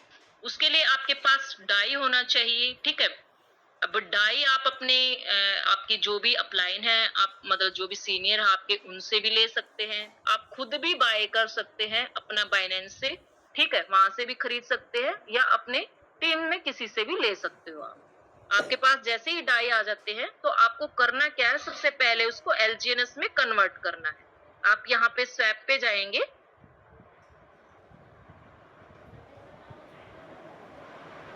उसके लिए आपके पास डाई होना चाहिए। ठीक है, अब डाई आप अपने आपकी जो भी अपलाइन है, आप मतलब जो भी सीनियर है आपके, उनसे भी ले सकते हैं। आप खुद भी बाय कर सकते हैं अपना बाइनेंस से। ठीक है, वहां से भी खरीद सकते हैं, या अपने टीम में किसी से भी ले सकते हो आप। आपके पास जैसे ही डाई आ जाते हैं तो आपको करना क्या है, सबसे पहले उसको एलजीएनएस में कन्वर्ट करना है। आप यहाँ पे स्वैप पे जाएंगे,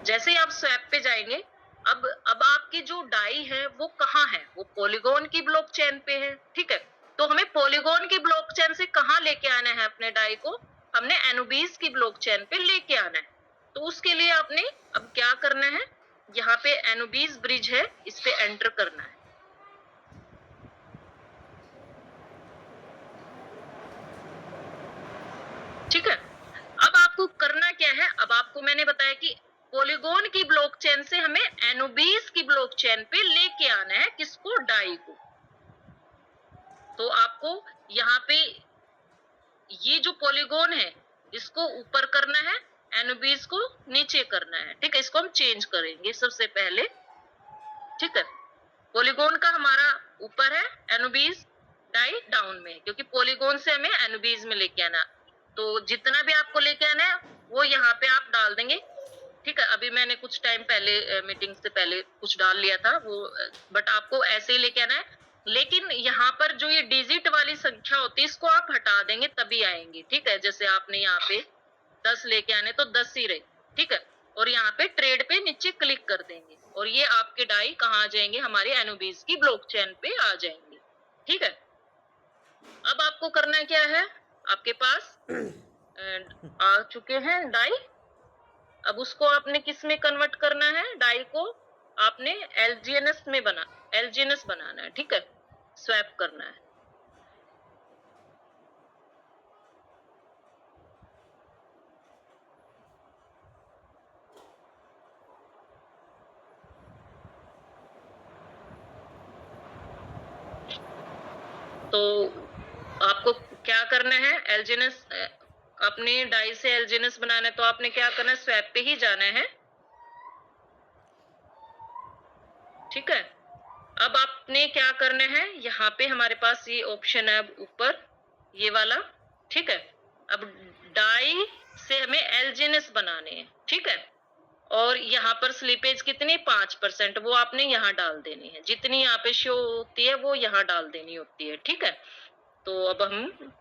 जैसे ही आप स्वैप पे जाएंगे, अब आपकी जो डाई है वो कहाँ है, वो पॉलीगॉन की ब्लॉकचेन पे है। ठीक है, तो हमें पॉलीगॉन की ब्लॉकचेन से कहाँ लेके आना है अपने डाई को, हमने एनोबीज की ब्लॉकचेन पे लेके आना है। तो उसके लिए आपने अब क्या करना है, यहाँ पे एनोबीज ब्रिज है, इस पे एंटर करना है। ठीक है, अब आपको करना क्या है, अब आपको मैंने बताया कि पॉलीगॉन की ब्लॉकचेन से हमें एनोबीज की ब्लॉकचेन पे लेके आना है, किसको, डाई को। तो आपको यहाँ पे ये जो पॉलीगॉन है इसको ऊपर करना है, एनोबीज को नीचे करना है। ठीक है, इसको हम चेंज करेंगे सबसे पहले। ठीक है, पॉलीगॉन का हमारा ऊपर है, एनोबीज डाई डाउन में है, क्योंकि पॉलीगॉन से हमें एनोबीज में लेके आना। तो जितना भी आपको लेके आना है वो यहाँ पे आप डाल देंगे। ठीक है, अभी मैंने कुछ टाइम पहले मीटिंग से पहले कुछ डाल लिया था वो, बट आपको ऐसे ही लेके आना है। लेकिन यहाँ पर जो ये डिजिट वाली संख्या होती है इसको आप हटा देंगे तभी आएंगे। ठीक है, जैसे आपने यहाँ पे 10 लेके आने तो 10 ही रहे। ठीक है, और यहाँ पे ट्रेड पे नीचे क्लिक कर देंगे और ये आपके डाई कहाँ आ जाएंगे, हमारे एनोबीज की ब्लॉकचेन पे आ जाएंगे। ठीक है, अब आपको करना क्या है, आपके पास आ चुके हैं डाई। अब उसको आपने किस में कन्वर्ट करना है, डाई को आपने एलजीएनएस बनाना है। ठीक है, स्वैप करना है। तो आपको क्या करना है, एलजीएनएस अपने डाई से एलजीएनएस बनाना है, तो आपने क्या करना है, स्वैप पे ही जाना है। ठीक है, अब आपने क्या करना है, यहाँ पे हमारे पास ये ऑप्शन है अब ऊपर, ये वाला। ठीक है, अब डाई से हमें एलजीएनएस बनाने हैं। ठीक है, और यहाँ पर स्लीपेज कितनी, 5%, वो आपने यहाँ डाल देनी है। जितनी यहाँ पे शो होती है वो यहाँ डाल देनी होती है। ठीक है, तो अब हम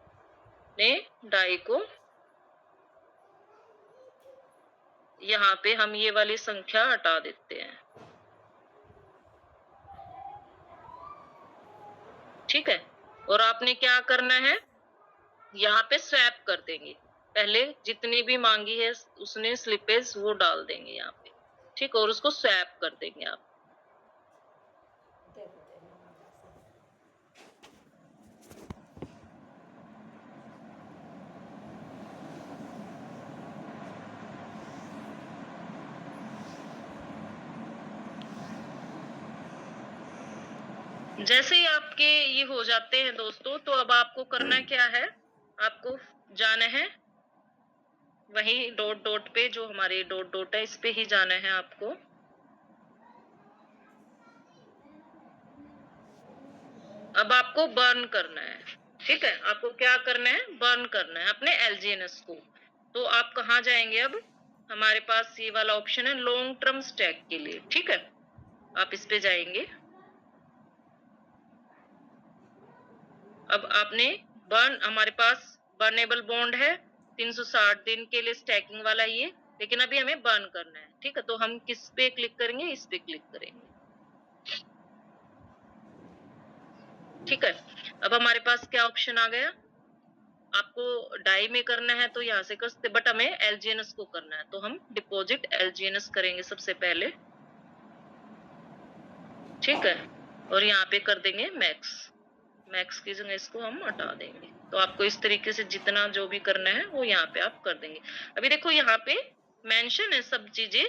ने डाई को यहाँ पे हम ये वाली संख्या हटा देते हैं। ठीक है, और आपने क्या करना है, यहाँ पे स्वैप कर देंगे, पहले जितनी भी मांगी है उसने स्लिपेज वो डाल देंगे यहाँ पे। ठीक, और उसको स्वैप कर देंगे आप। जैसे ही आपके ये हो जाते हैं दोस्तों, तो अब आपको करना क्या है, आपको जाना है वही डॉट डॉट पे, जो हमारे डॉट डॉट है इस पे ही जाना है आपको। अब आपको बर्न करना है। ठीक है, आपको क्या करना है, बर्न करना है अपने एलजीएनएस को। तो आप कहाँ जाएंगे, अब हमारे पास ये वाला ऑप्शन है लॉन्ग टर्म स्टैक के लिए। ठीक है, आप इस पे जाएंगे। अब आपने बर्न, हमारे पास बर्नेबल बॉन्ड है 360 दिन के लिए स्टैकिंग वाला ये, लेकिन अभी हमें बर्न करना है। ठीक है, तो हम किस पे क्लिक करेंगे? इस पे क्लिक करेंगे। ठीक है, अब हमारे पास क्या ऑप्शन आ गया? आपको डाई में करना है तो यहाँ से कर सकते, बट हमें एलजीएनएस को करना है, तो हम डिपॉजिट एलजीएनएस करेंगे सबसे पहले। ठीक है, और यहाँ पे कर देंगे मैक्स। मैक्स की जगह इसको हम हटा देंगे। तो आपको इस तरीके से जितना जो भी करना है वो यहाँ पे आप कर देंगे। अभी देखो यहाँ पे मेंशन है सब चीजें,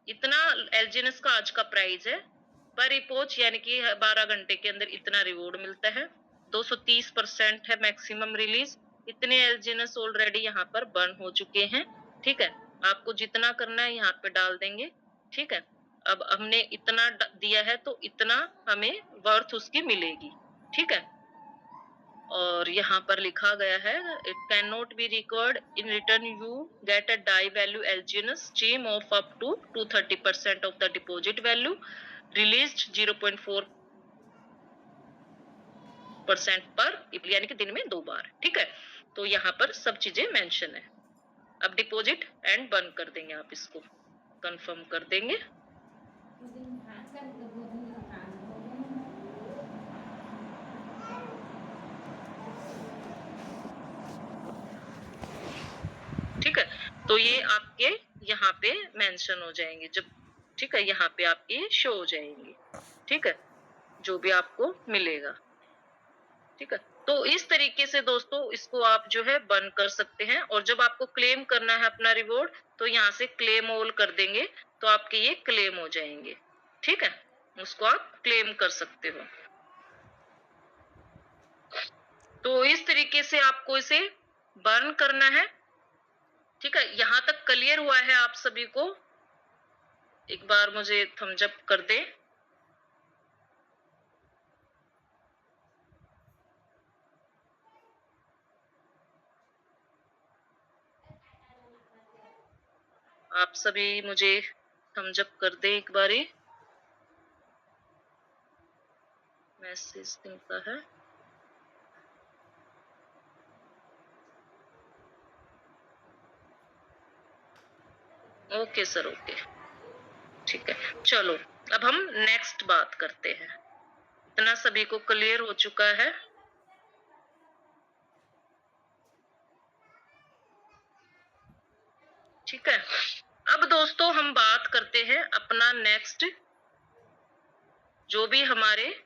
इतना एलजीएनएस का आज का प्राइस है, पर रिपोर्ट यानी कि 12 घंटे के अंदर इतना रिवॉर्ड मिलता है, 230% है मैक्सिमम रिलीज। इतने एलजीएनएस ऑलरेडी यहाँ पर बर्न हो चुके हैं। ठीक है, आपको जितना करना है यहाँ पे डाल देंगे। ठीक है, अब हमने इतना दिया है तो इतना हमें वर्थ उसकी मिलेगी। ठीक है, और यहाँ पर लिखा गया है it can not be recovered in return, you get a die value LGNS stream of up to 230% of the deposit value released 0.4% पर, यानी कि दिन में 2 बार। ठीक है, तो यहाँ पर सब चीजें मेंशन है। अब डिपॉजिट एंड बंद कर देंगे, आप इसको कंफर्म कर देंगे। ठीक है, तो ये आपके यहाँ पे मेंशन हो जाएंगे जब। ठीक है, यहाँ पे आपके शो हो जाएंगे। ठीक है, जो भी आपको मिलेगा। ठीक है, तो इस तरीके से दोस्तों इसको आप जो है बंद कर सकते हैं। और जब आपको क्लेम करना है अपना रिवॉर्ड, तो यहाँ से क्लेम ऑल कर देंगे, तो आपके ये क्लेम हो जाएंगे। ठीक है, उसको आप क्लेम कर सकते हो। तो इस तरीके से आपको इसे बर्न करना है। ठीक है, यहाँ तक क्लियर हुआ है आप सभी को? एक बार मुझे थम्स अप कर दे। आप सभी मुझे थम्स अप कर दे एक बारी। मैसेज दिखता है। ओके सर, ओके, ठीक है। चलो अब हम नेक्स्ट बात करते हैं। इतना सभी को क्लियर हो चुका है? ठीक है, अब दोस्तों हम बात करते हैं अपना नेक्स्ट, जो भी हमारे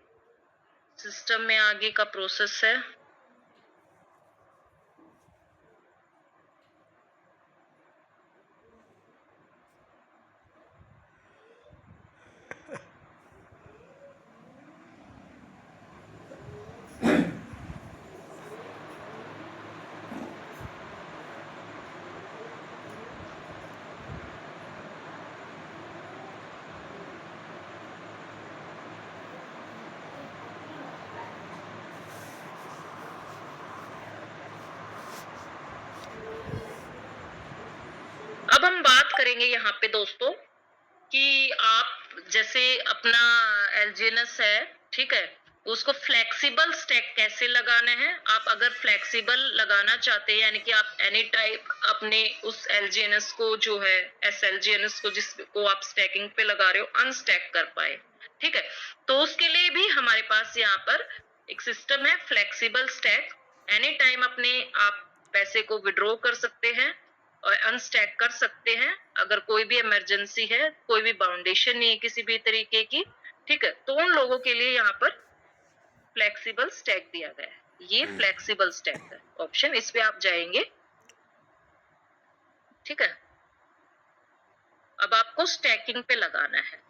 सिस्टम में आगे का प्रोसेस है। अब हम बात करेंगे यहाँ पे दोस्तों कि आप जैसे अपना एलजीएनएस है, ठीक है, उसको फ्लेक्सिबल स्टैक कैसे लगाना है। आप अगर फ्लेक्सिबल लगाना चाहते हैं, यानी कि आप एनी टाइप अपने उस एलजीएनएस को जो है एसएलजीएनएस को जिसको आप स्टैकिंग पे लगा रहे हो अनस्टैक कर पाए। ठीक है, तो उसके लिए भी हमारे पास यहाँ पर एक सिस्टम है फ्लेक्सिबल स्टैक। एनी टाइम अपने आप पैसे को विड्रॉ कर सकते हैं और अनस्टैक कर सकते हैं। अगर कोई भी इमरजेंसी है, कोई भी बाउंडेशन नहीं है किसी भी तरीके की, ठीक है, तो उन लोगों के लिए यहाँ पर फ्लेक्सिबल स्टैक दिया गया है। ये फ्लेक्सिबल स्टैक है ऑप्शन, इस पे आप जाएंगे। ठीक है, अब आपको स्टैकिंग पे लगाना है।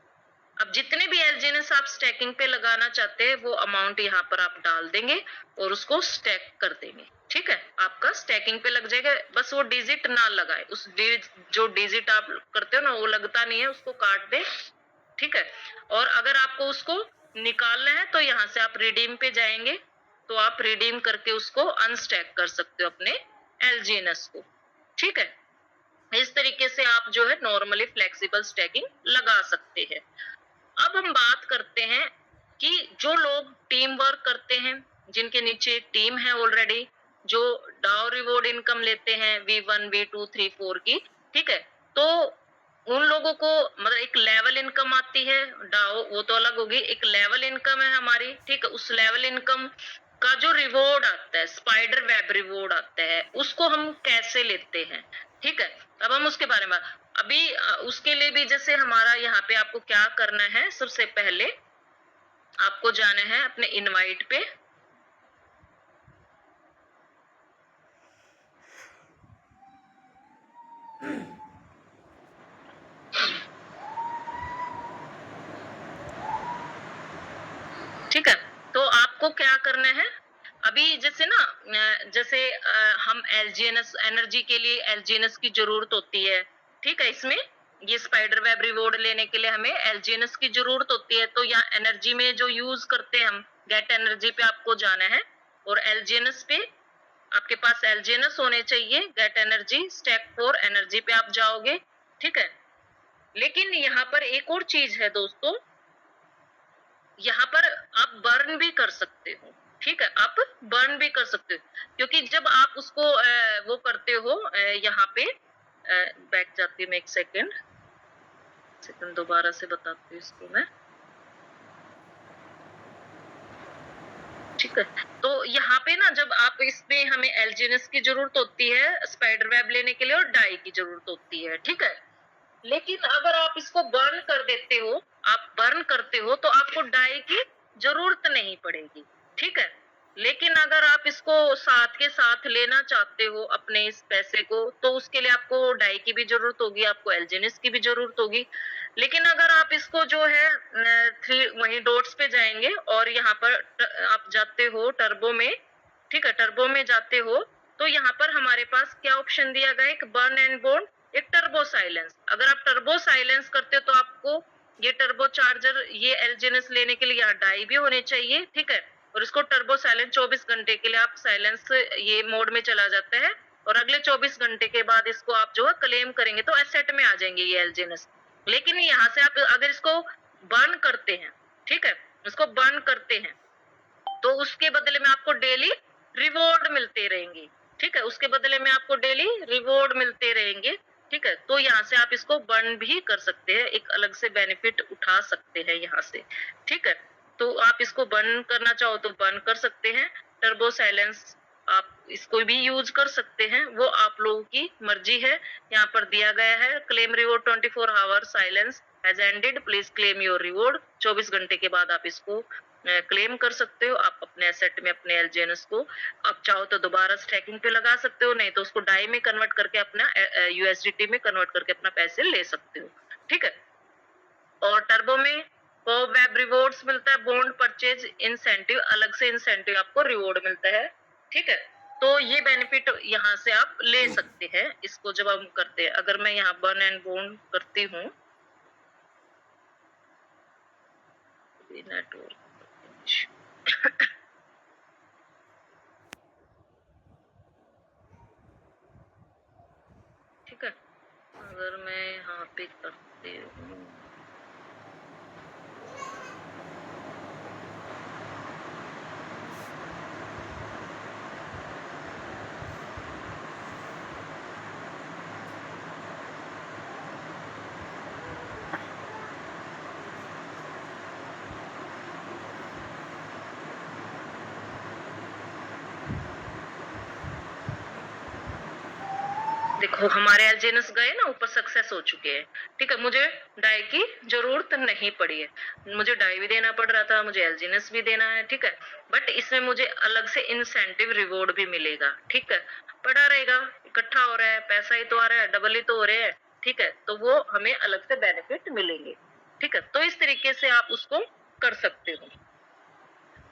अब जितने भी एलजीएनएस आप स्टैकिंग पे लगाना चाहते हैं वो अमाउंट यहाँ पर आप डाल देंगे और उसको स्टैक कर देंगे। ठीक है, आपका स्टैकिंग पे लग जाएगा। बस वो डिजिट ना लगाए, उस जो डिजिट आप करते हो ना वो लगता नहीं है, उसको काट दे। ठीक है, और अगर आपको उसको निकालना है तो यहाँ से आप रिडीम पे जाएंगे, तो आप रिडीम करके उसको अनस्टैक कर सकते हो अपने एलजीएनएस को। ठीक है, इस तरीके से आप जो है नॉर्मली फ्लेक्सिबल स्टैकिंग लगा सकते हैं। अब हम बात करते हैं कि जो लोग टीम वर्क करते हैं, जिनके नीचे एक टीम है ऑलरेडी, जो डाउ रिवॉर्ड इनकम लेते हैं V1, V2, 3, 4 की, ठीक है? तो उन लोगों को मतलब एक लेवल इनकम आती है, डाउ वो तो अलग होगी, एक लेवल इनकम है हमारी, ठीक है? उस लेवल इनकम का जो रिवॉर्ड आता है, स्पाइडर वेब रिवॉर्ड आता है, उसको हम कैसे लेते हैं, ठीक है? अब हम उसके बारे में अभी उसके लिए भी जैसे हमारा यहाँ पे आपको क्या करना है, सबसे पहले आपको जाना है अपने इनवाइट पे, ठीक है? तो आपको क्या करना है, अभी जैसे ना जैसे हम एलजीएनएस एनर्जी के लिए एलजीएनएस की जरूरत होती है, ठीक है? इसमें ये स्पाइडर वेब रिवॉर्ड लेने के लिए हमें एलजीएनएस की जरूरत होती है, तो यहाँ एनर्जी में जो यूज करते हैं हम, गेट एनर्जी पे आपको जाना है और एलजीएनएस पे आपके पास एलजीएनएस होने चाहिए, गेट एनर्जी स्टेप 4 एनर्जी पे आप जाओगे, ठीक है? लेकिन यहाँ पर एक और चीज है दोस्तों, यहाँ पर आप बर्न भी कर सकते हो, ठीक है? आप बर्न भी कर सकते हो, क्योंकि जब आप उसको वो करते हो, यहाँ पे बैठ जाती हूँ मैं, एक सेकेंड दोबारा से बताती हूँ इसको मैं, ठीक है? तो यहाँ पे ना जब आप इसमें हमें एलजीएनएस की जरूरत होती है स्पाइडर वेब लेने के लिए और डाई की जरूरत होती है, ठीक है? लेकिन अगर आप इसको बर्न कर देते हो, आप बर्न करते हो तो आपको डाई की जरूरत नहीं पड़ेगी, ठीक है? लेकिन अगर आप इसको साथ के साथ लेना चाहते हो अपने इस पैसे को, तो उसके लिए आपको डाई की भी जरूरत होगी, आपको एल्जीनिस की भी जरूरत होगी। लेकिन अगर आप इसको जो है थ्री वही डॉट्स पे जाएंगे और यहाँ पर आप जाते हो टर्बो में, ठीक है? टर्बो में जाते हो तो यहाँ पर हमारे पास क्या ऑप्शन दिया गया है, एक बर्न एंड बॉन्ड, एक टर्बो साइलेंस। अगर आप टर्बो साइलेंस करते हो तो आपको ये टर्बो चार्जर, ये एलजीएनएस लेने के लिए यहाँ डाई भी होने चाहिए, ठीक है? और इसको टर्बो साइलेंस 24 घंटे के लिए आप साइलेंस ये मोड में चला जाता है और अगले 24 घंटे के बाद इसको आप जो है क्लेम करेंगे तो एसेट में आ जाएंगे ये एलजीएनएस। लेकिन यहाँ से आप अगर इसको बर्न करते हैं, ठीक है? इसको बर्न करते हैं तो उसके बदले में आपको डेली रिवॉर्ड मिलते रहेंगे, ठीक है? उसके बदले में आपको डेली रिवॉर्ड मिलते रहेंगे, ठीक है? तो यहाँ से आप इसको बर्न भी कर सकते हैं, एक अलग से बेनिफिट उठा सकते हैं यहाँ से, ठीक है? तो आप इसको बर्न करना चाहो तो बर्न कर सकते हैं, टर्बो साइलेंस आप इसको भी यूज कर सकते हैं, वो आप लोगों की मर्जी है। यहाँ पर दिया गया है claim reward 24 hour silence has ended, please claim your reward. 24 घंटे के बाद आप इसको क्लेम कर सकते हो, आप अपने एसेट में अपने एलजीएनएस को आप चाहो तो दोबारा स्टैकिंग पे लगा सकते हो, नहीं तो उसको डाई में कन्वर्ट करके अपना यूएसडीटी में कन्वर्ट करके अपना पैसे ले सकते हो, ठीक है? और टर्बो में पॉप वेब रिवॉर्ड्स मिलता है, बॉन्ड परचेज इंसेंटिव, अलग से इंसेंटिव आपको रिवॉर्ड मिलता है, ठीक है? तो ये बेनिफिट यहाँ से आप ले सकते हैं इसको जब हम करते हैं। अगर मैं यहाँ बर्न एंड बॉन्ड करती हूँ नेटवर्क ठीक है, अगर मैं यहाँ पे करती हूँ देखो हमारे एलजीएनएस गए ना ऊपर, सक्सेस हो चुके हैं, ठीक है? मुझे डाई की जरूरत नहीं पड़ी है, मुझे डाई भी देना पड़ रहा था, मुझे एलजीएनएस भी देना है, ठीक है? बट इसमें मुझे अलग से इंसेंटिव रिवॉर्ड भी मिलेगा, ठीक है? पड़ा रहेगा, इकट्ठा हो रहा है, पैसा ही तो आ रहा है, डबल ही तो हो रहे हैं, ठीक है? तो वो हमें अलग से बेनिफिट मिलेंगे, ठीक है? तो इस तरीके से आप उसको कर सकते हो,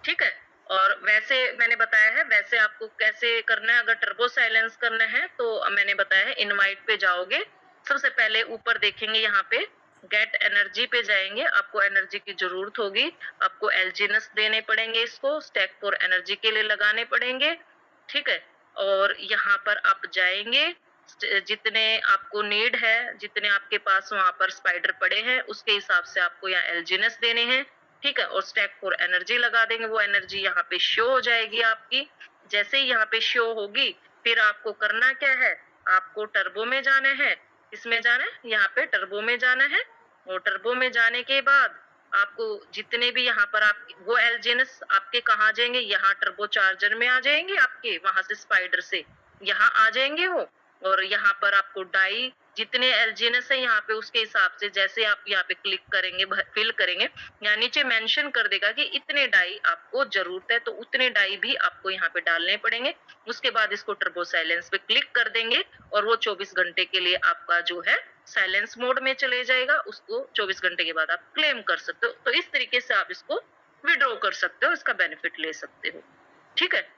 ठीक है? और वैसे मैंने बताया है वैसे आपको कैसे करना है। अगर टर्बो साइलेंस करना है तो मैंने बताया है इनवाइट पे जाओगे, सबसे पहले ऊपर देखेंगे यहाँ पे गेट एनर्जी पे जाएंगे, आपको एनर्जी की जरूरत होगी, आपको एलजीनस देने पड़ेंगे, इसको स्टैक फॉर एनर्जी के लिए लगाने पड़ेंगे, ठीक है? और यहाँ पर आप जाएंगे जितने आपको नीड है, जितने आपके पास वहाँ पर स्पाइडर पड़े हैं, उसके हिसाब से आपको यहाँ एलजीएनएस देने हैं, ठीक है? और स्टैक फॉर एनर्जी लगा देंगे, वो एनर्जी यहाँ पे शो हो जाएगी आपकी। जैसे ही यहाँ पे शो होगी, फिर आपको करना क्या है, आपको टर्बो में जाना है। किसमें जाना है? यहाँ पे टर्बो में जाना है। और टर्बो में जाने के बाद आपको जितने भी यहाँ पर आप वो एलजीएनएस आपके कहाँ जाएंगे, यहाँ टर्बो चार्जर में आ जाएंगे आपके, वहां से स्पाइडर से यहाँ आ जाएंगे वो। और यहाँ पर आपको डाई जितने एलजीएनएस है यहाँ पे, उसके हिसाब से जैसे आप यहाँ पे क्लिक करेंगे, फिल करेंगे, यहाँ नीचे मेंशन कर देगा कि इतने डाई आपको जरूरत है, तो उतने डाई भी आपको यहाँ पे डालने पड़ेंगे। उसके बाद इसको टर्बो साइलेंस पे क्लिक कर देंगे और वो 24 घंटे के लिए आपका जो है साइलेंस मोड में चले जाएगा। उसको 24 घंटे के बाद आप क्लेम कर सकते हो। तो इस तरीके से आप इसको विड्रॉ कर सकते हो, इसका बेनिफिट ले सकते हो, ठीक है?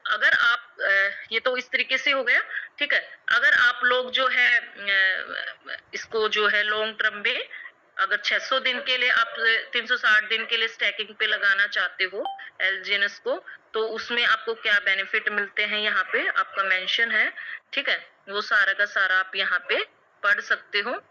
अगर आप ये तो इस तरीके से हो गया, ठीक है? अगर आप लोग जो है इसको जो है लॉन्ग टर्म में, अगर 600 दिन के लिए आप 360 दिन के लिए स्टैकिंग पे लगाना चाहते हो एलजीएनएस को, तो उसमें आपको क्या बेनिफिट मिलते हैं यहाँ पे आपका मेंशन है, ठीक है? वो सारा का सारा आप यहाँ पे पढ़ सकते हो,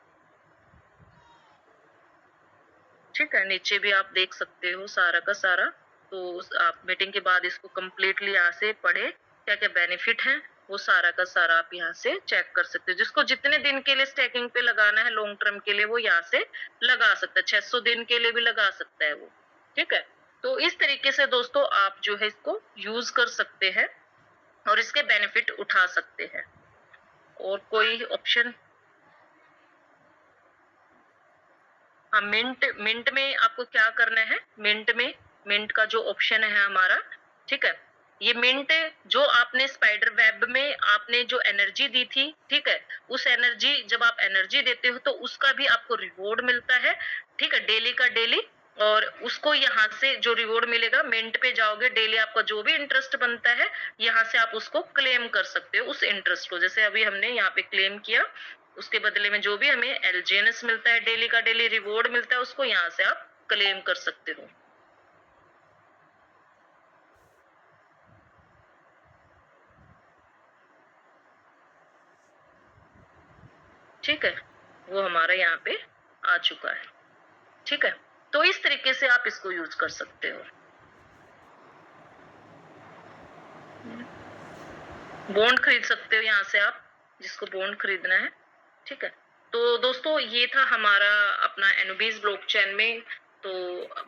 ठीक है? नीचे भी आप देख सकते हो सारा का सारा। तो आप मीटिंग के बाद इसको कम्प्लीटली यहाँ से पढ़े, क्या क्या बेनिफिट है, वो सारा का सारा आप यहाँ से चेक कर सकते हो। जिसको जितने दिन के लिए स्टैकिंग पे लगाना है लॉन्ग टर्म के लिए, वो यहाँ से लगा सकता है। 600 दिन के लिए भी लगा सकता है वो, ठीक है? तो इस तरीके से दोस्तों आप जो है इसको यूज कर सकते हैं और इसके बेनिफिट उठा सकते हैं। और कोई ऑप्शन? हाँ, मिंट मिंट में आपको क्या करना है, मिंट का जो ऑप्शन है हमारा, ठीक है? ये मिंट जो आपने स्पाइडर वेब में आपने जो एनर्जी दी थी, ठीक है? उस एनर्जी, जब आप एनर्जी देते हो तो उसका भी आपको रिवॉर्ड मिलता है, ठीक है? डेली का डेली। और उसको यहाँ से जो रिवॉर्ड मिलेगा, मिंट पे जाओगे, डेली आपका जो भी इंटरेस्ट बनता है, यहाँ से आप उसको क्लेम कर सकते हो उस इंटरेस्ट को। जैसे अभी हमने यहाँ पे क्लेम किया, उसके बदले में जो भी हमें एलजीएनएस मिलता है, डेली का डेली रिवॉर्ड मिलता है, उसको यहाँ से आप क्लेम कर सकते हो, ठीक है? वो हमारा यहाँ पे आ चुका है, ठीक है? तो इस तरीके से आप इसको यूज कर सकते हो। बॉन्ड खरीद सकते हो यहाँ से आप, जिसको बॉन्ड खरीदना है, ठीक है? तो दोस्तों ये था हमारा अपना एनुबीज ब्लॉकचेन में। तो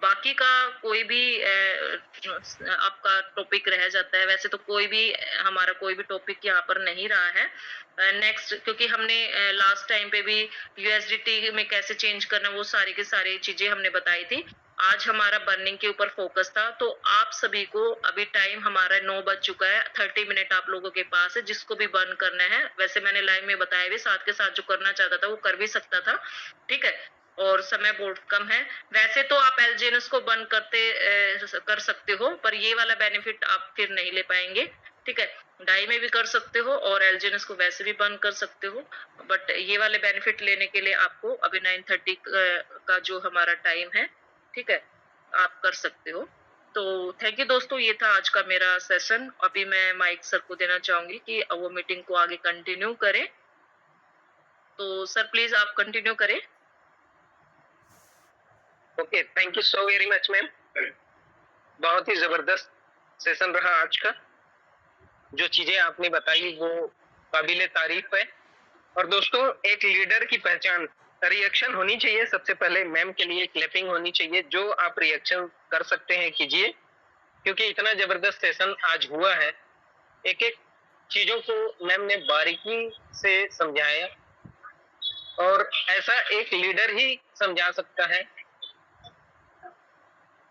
बाकी का कोई भी आपका टॉपिक रह जाता है, वैसे तो कोई भी हमारा कोई भी टॉपिक यहाँ पर नहीं रहा है नेक्स्ट, क्योंकि हमने लास्ट टाइम पे भी यूएसडीटी में कैसे चेंज करना, वो सारी की सारी चीजें हमने बताई थी। आज हमारा बर्निंग के ऊपर फोकस था। तो आप सभी को अभी टाइम हमारा 9 बज चुका है, 30 मिनट आप लोगों के पास है, जिसको भी बर्न करना है। वैसे मैंने लाइव में बताया भी, साथ के साथ जो करना चाहता था वो कर भी सकता था, ठीक है? और समय बहुत कम है। वैसे तो आप एलजीएनएस को बर्न कर सकते हो, पर ये वाला बेनिफिट आप फिर नहीं ले पाएंगे, ठीक है? डाई में भी कर सकते हो और एलजीएनएस को वैसे भी बर्न कर सकते हो, बट ये वाले बेनिफिट लेने के लिए आपको अभी 9:30 का जो हमारा टाइम है, ठीक है, आप कर सकते हो। तो थैंक यू दोस्तों, ये था आज का मेरा सेशन। अभी मैं माइक सर को देना चाहूंगी कि वो मीटिंग को आगे कंटिन्यू करें। तो सर प्लीज आप कंटिन्यू करें। Okay, thank you so very much ma'am. बहुत ही जबरदस्त सेशन रहा आज का। जो चीजें आपने बताई वो काबिले तारीफ है। और दोस्तों, एक लीडर की पहचान रिएक्शन होनी चाहिए। सबसे पहले मैम के लिए क्लैपिंग होनी चाहिए। जो आप रिएक्शन कर सकते हैं कीजिए, क्योंकि इतना जबरदस्त सेशन आज हुआ है। एक एक चीजों को मैम ने बारीकी से समझाया, और ऐसा एक लीडर ही समझा सकता है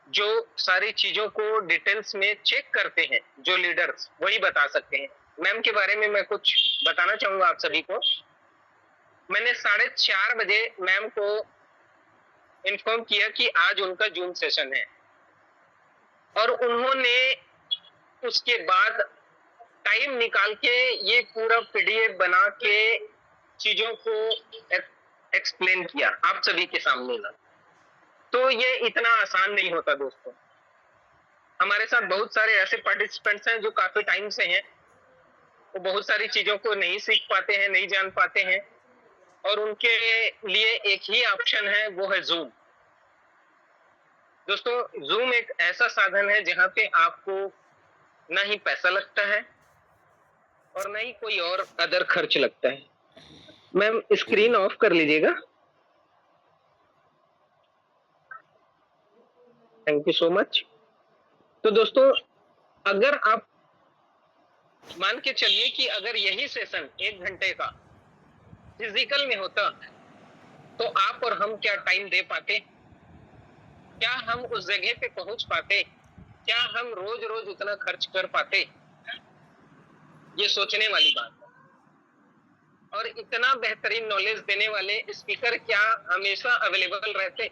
जो सारी चीजों को डिटेल्स में चेक करते हैं। जो लीडर्स वही बता सकते हैं। मैम के बारे में मैं कुछ बताना चाहूंगा आप सभी को। मैंने 4:30 बजे मैम को इन्फॉर्म किया कि आज उनका जूम सेशन है, और उन्होंने उसके बाद टाइम निकाल के ये पूरा पीडीएफ बना के चीजों को एक्सप्लेन किया आप सभी के सामने ना। तो ये इतना आसान नहीं होता दोस्तों। हमारे साथ बहुत सारे ऐसे पार्टिसिपेंट्स हैं जो काफी टाइम से हैं, वो बहुत सारी चीजों को नहीं सीख पाते हैं, नहीं जान पाते हैं, और उनके लिए एक ही ऑप्शन है, वो है जूम। दोस्तों, जूम एक ऐसा साधन है जहाँ पे आपको ना ही पैसा लगता है और ना ही कोई और अदर खर्च लगता है। मैम, स्क्रीन ऑफ कर लीजिएगा। Thank you so much. तो दोस्तों, अगर आप मान के चलिए कि अगर यही सेशन 1 घंटे का फिजिकल में होता, तो आप और हम क्या टाइम दे पाते? क्या हम उस जगह पे पहुंच पाते? क्या हम रोज रोज उतना खर्च कर पाते? ये सोचने वाली बात है। और इतना बेहतरीन नॉलेज देने वाले स्पीकर क्या हमेशा अवेलेबल रहते?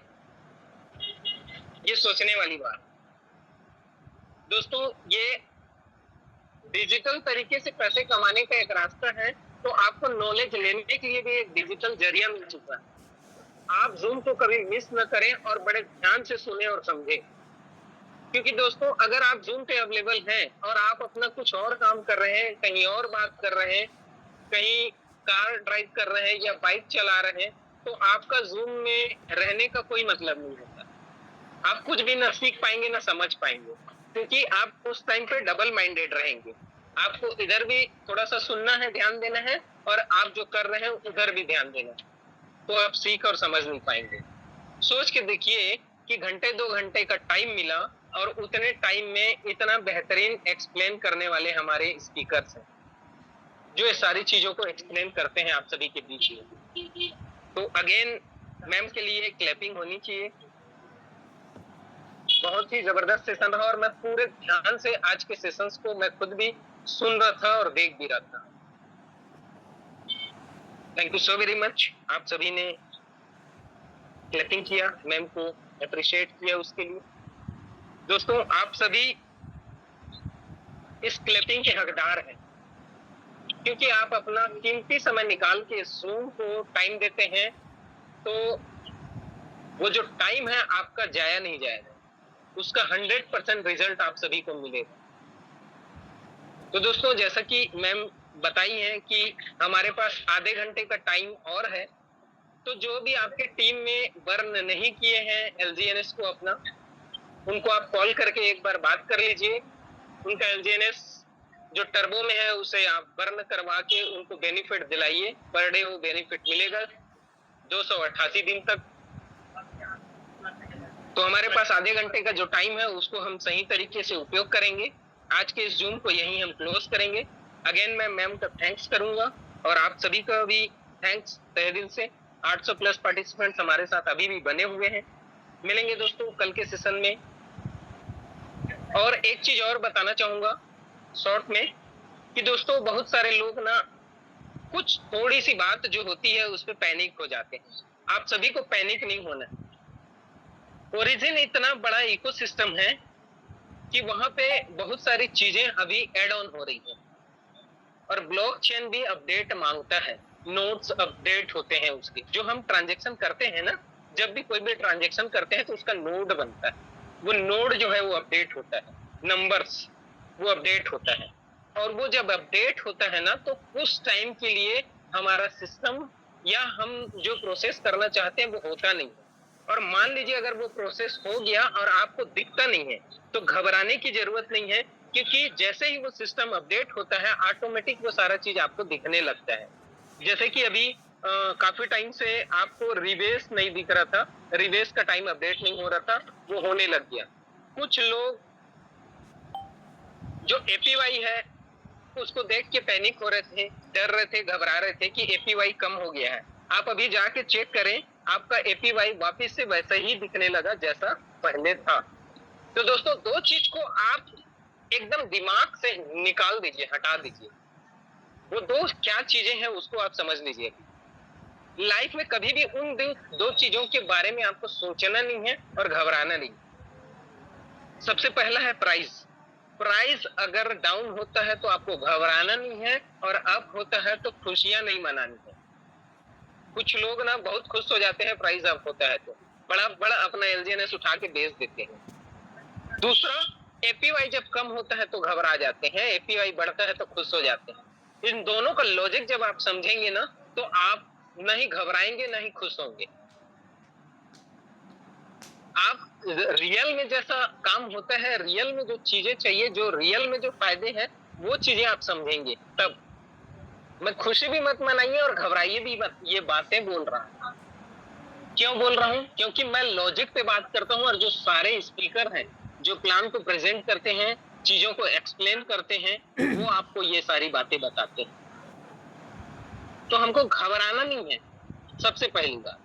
ये सोचने वाली बात। दोस्तों, ये डिजिटल तरीके से पैसे कमाने का एक रास्ता है, तो आपको नॉलेज लेने के लिए भी एक डिजिटल जरिया मिल चुका है। आप जूम को कभी मिस न करें और बड़े ध्यान से सुने और समझें। क्योंकि दोस्तों, अगर आप जूम पे अवेलेबल हैं और आप अपना कुछ और काम कर रहे हैं, कहीं और बात कर रहे हैं, कहीं कार ड्राइव कर रहे हैं या बाइक चला रहे हैं, तो आपका जूम में रहने का कोई मतलब नहीं होता। आप कुछ भी ना सीख पाएंगे ना समझ पाएंगे, क्योंकि आप उस टाइम पे डबल माइंडेड रहेंगे। आपको इधर भी थोड़ा सा सुनना है, ध्यान देना है, और आप जो कर रहे हैं उधर भी ध्यान देना है, तो आप सीख और समझ नहीं पाएंगे। सोच के देखिए कि घंटे 2 घंटे का टाइम मिला और उतने टाइम में इतना बेहतरीन एक्सप्लेन करने वाले हमारे स्पीकर्स हैं, जो ये सारी चीजों को एक्सप्लेन करते हैं आप सभी के बीच में। तो अगेन, मैम के लिए क्लैपिंग होनी चाहिए। बहुत ही जबरदस्त सेशन रहा और मैं पूरे ध्यान से आज के सेशंस को मैं खुद भी सुन रहा था और देख भी रहा था। Thank you so very much. आप सभी ने क्लैपिंग किया, मैम को अप्रिशिएट किया उसके लिए। दोस्तों, आप सभी इस क्लैपिंग के हकदार हैं, क्योंकि आप अपना कीमती समय निकाल के जूम को टाइम देते हैं, तो वो जो टाइम है आपका जाया नहीं जाएगा, उसका 100% रिजल्ट आप सभी को मिलेगा। तो दोस्तों, जैसा कि मैम बताई है कि हमारे पास आधे घंटे का टाइम और है, तो जो भी आपके टीम में बर्न नहीं किए हैं एलजीएनएस को अपना, उनको आप कॉल करके एक बार बात कर लीजिए। उनका एलजीएनएस जो टर्बो में है उसे आप बर्न करवा के उनको बेनिफिट दिलाइए। पर डे वो बेनिफिट मिलेगा 288 दिन तक। तो हमारे पास आधे घंटे का जो टाइम है उसको हम सही तरीके से उपयोग करेंगे। आज के इस जूम को यहीं हम क्लोज करेंगे। अगेन मैं मैम का थैंक्स करूंगा और आप सभी का भी थैंक्स तहे दिल से। 800 प्लस पार्टिसिपेंट्स हमारे साथ अभी भी बने हुए हैं। मिलेंगे दोस्तों कल के सेशन में। और एक चीज और बताना चाहूंगा शॉर्ट में कि दोस्तों, बहुत सारे लोग ना कुछ थोड़ी सी बात जो होती है उस पे पैनिक हो जाते हैं। आप सभी को पैनिक नहीं होना है। ओरिजिन इतना बड़ा इकोसिस्टम है कि वहां पे बहुत सारी चीजें अभी एड ऑन हो रही हैं और ब्लॉकचेन भी अपडेट मांगता है। नोड्स अपडेट होते हैं उसके, जो हम ट्रांजैक्शन करते हैं ना, जब भी कोई भी ट्रांजैक्शन करते हैं तो उसका नोड बनता है। वो नोड जो है वो अपडेट होता है, नंबर्स वो अपडेट होता है, और वो जब अपडेट होता है ना तो कुछ टाइम के लिए हमारा सिस्टम या हम जो प्रोसेस करना चाहते हैं वो होता नहीं है। और मान लीजिए अगर वो प्रोसेस हो गया और आपको दिखता नहीं है, तो घबराने की जरूरत नहीं है, क्योंकि जैसे ही वो सिस्टम अपडेट होता है ऑटोमेटिक वो सारा चीज आपको दिखने लगता है। जैसे कि अभी काफी टाइम से आपको रिवेस नहीं दिख रहा था, रिवेस का टाइम अपडेट नहीं हो रहा था, वो होने लग गया। कुछ लोग जो एपीवाई है उसको देख के पैनिक हो रहे थे, डर रहे थे, घबरा रहे थे कि एपीवाई कम हो गया है। आप अभी जाके चेक करें, आपका एपीवाई वापस से वैसा ही दिखने लगा जैसा पहले था। तो दोस्तों, दो चीज को आप एकदम दिमाग से निकाल दीजिए, हटा दीजिए। वो दो क्या चीजें हैं उसको आप समझ लीजिए। लाइफ में कभी भी उन दो चीजों के बारे में आपको सोचना नहीं है और घबराना नहीं। सबसे पहला है प्राइस। प्राइस अगर डाउन होता है तो आपको घबराना नहीं है, और अप होता है तो खुशियां नहीं मनानी है। कुछ लोग ना बहुत खुश हो जाते हैं प्राइस अप होता है तो बड़ा बड़ा अपना एलजीएनएस उठा के बेच देते हैं। दूसरा, एपीवाई जब कम होता है तो घबरा जाते हैं, एपीवाई बढ़ता है तो खुश हो जाते हैं। इन दोनों का लॉजिक जब आप समझेंगे ना, तो आप ना ही घबराएंगे ना ही खुश होंगे। आप रियल में जैसा काम होता है, रियल में जो चीजें चाहिए, जो रियल में जो फायदे हैं, वो चीजें आप समझेंगे तब। मैं खुशी भी मत मनाइए और घबराइए भी मत, ये बातें बोल रहा हूं। क्यों बोल रहा हूं? क्योंकि मैं लॉजिक पे बात करता हूं और जो सारे स्पीकर हैं, जो प्लान को प्रेजेंट करते हैं, चीजों को एक्सप्लेन करते हैं, वो आपको ये सारी बातें बताते हैं। तो हमको घबराना नहीं है, सबसे पहली बात।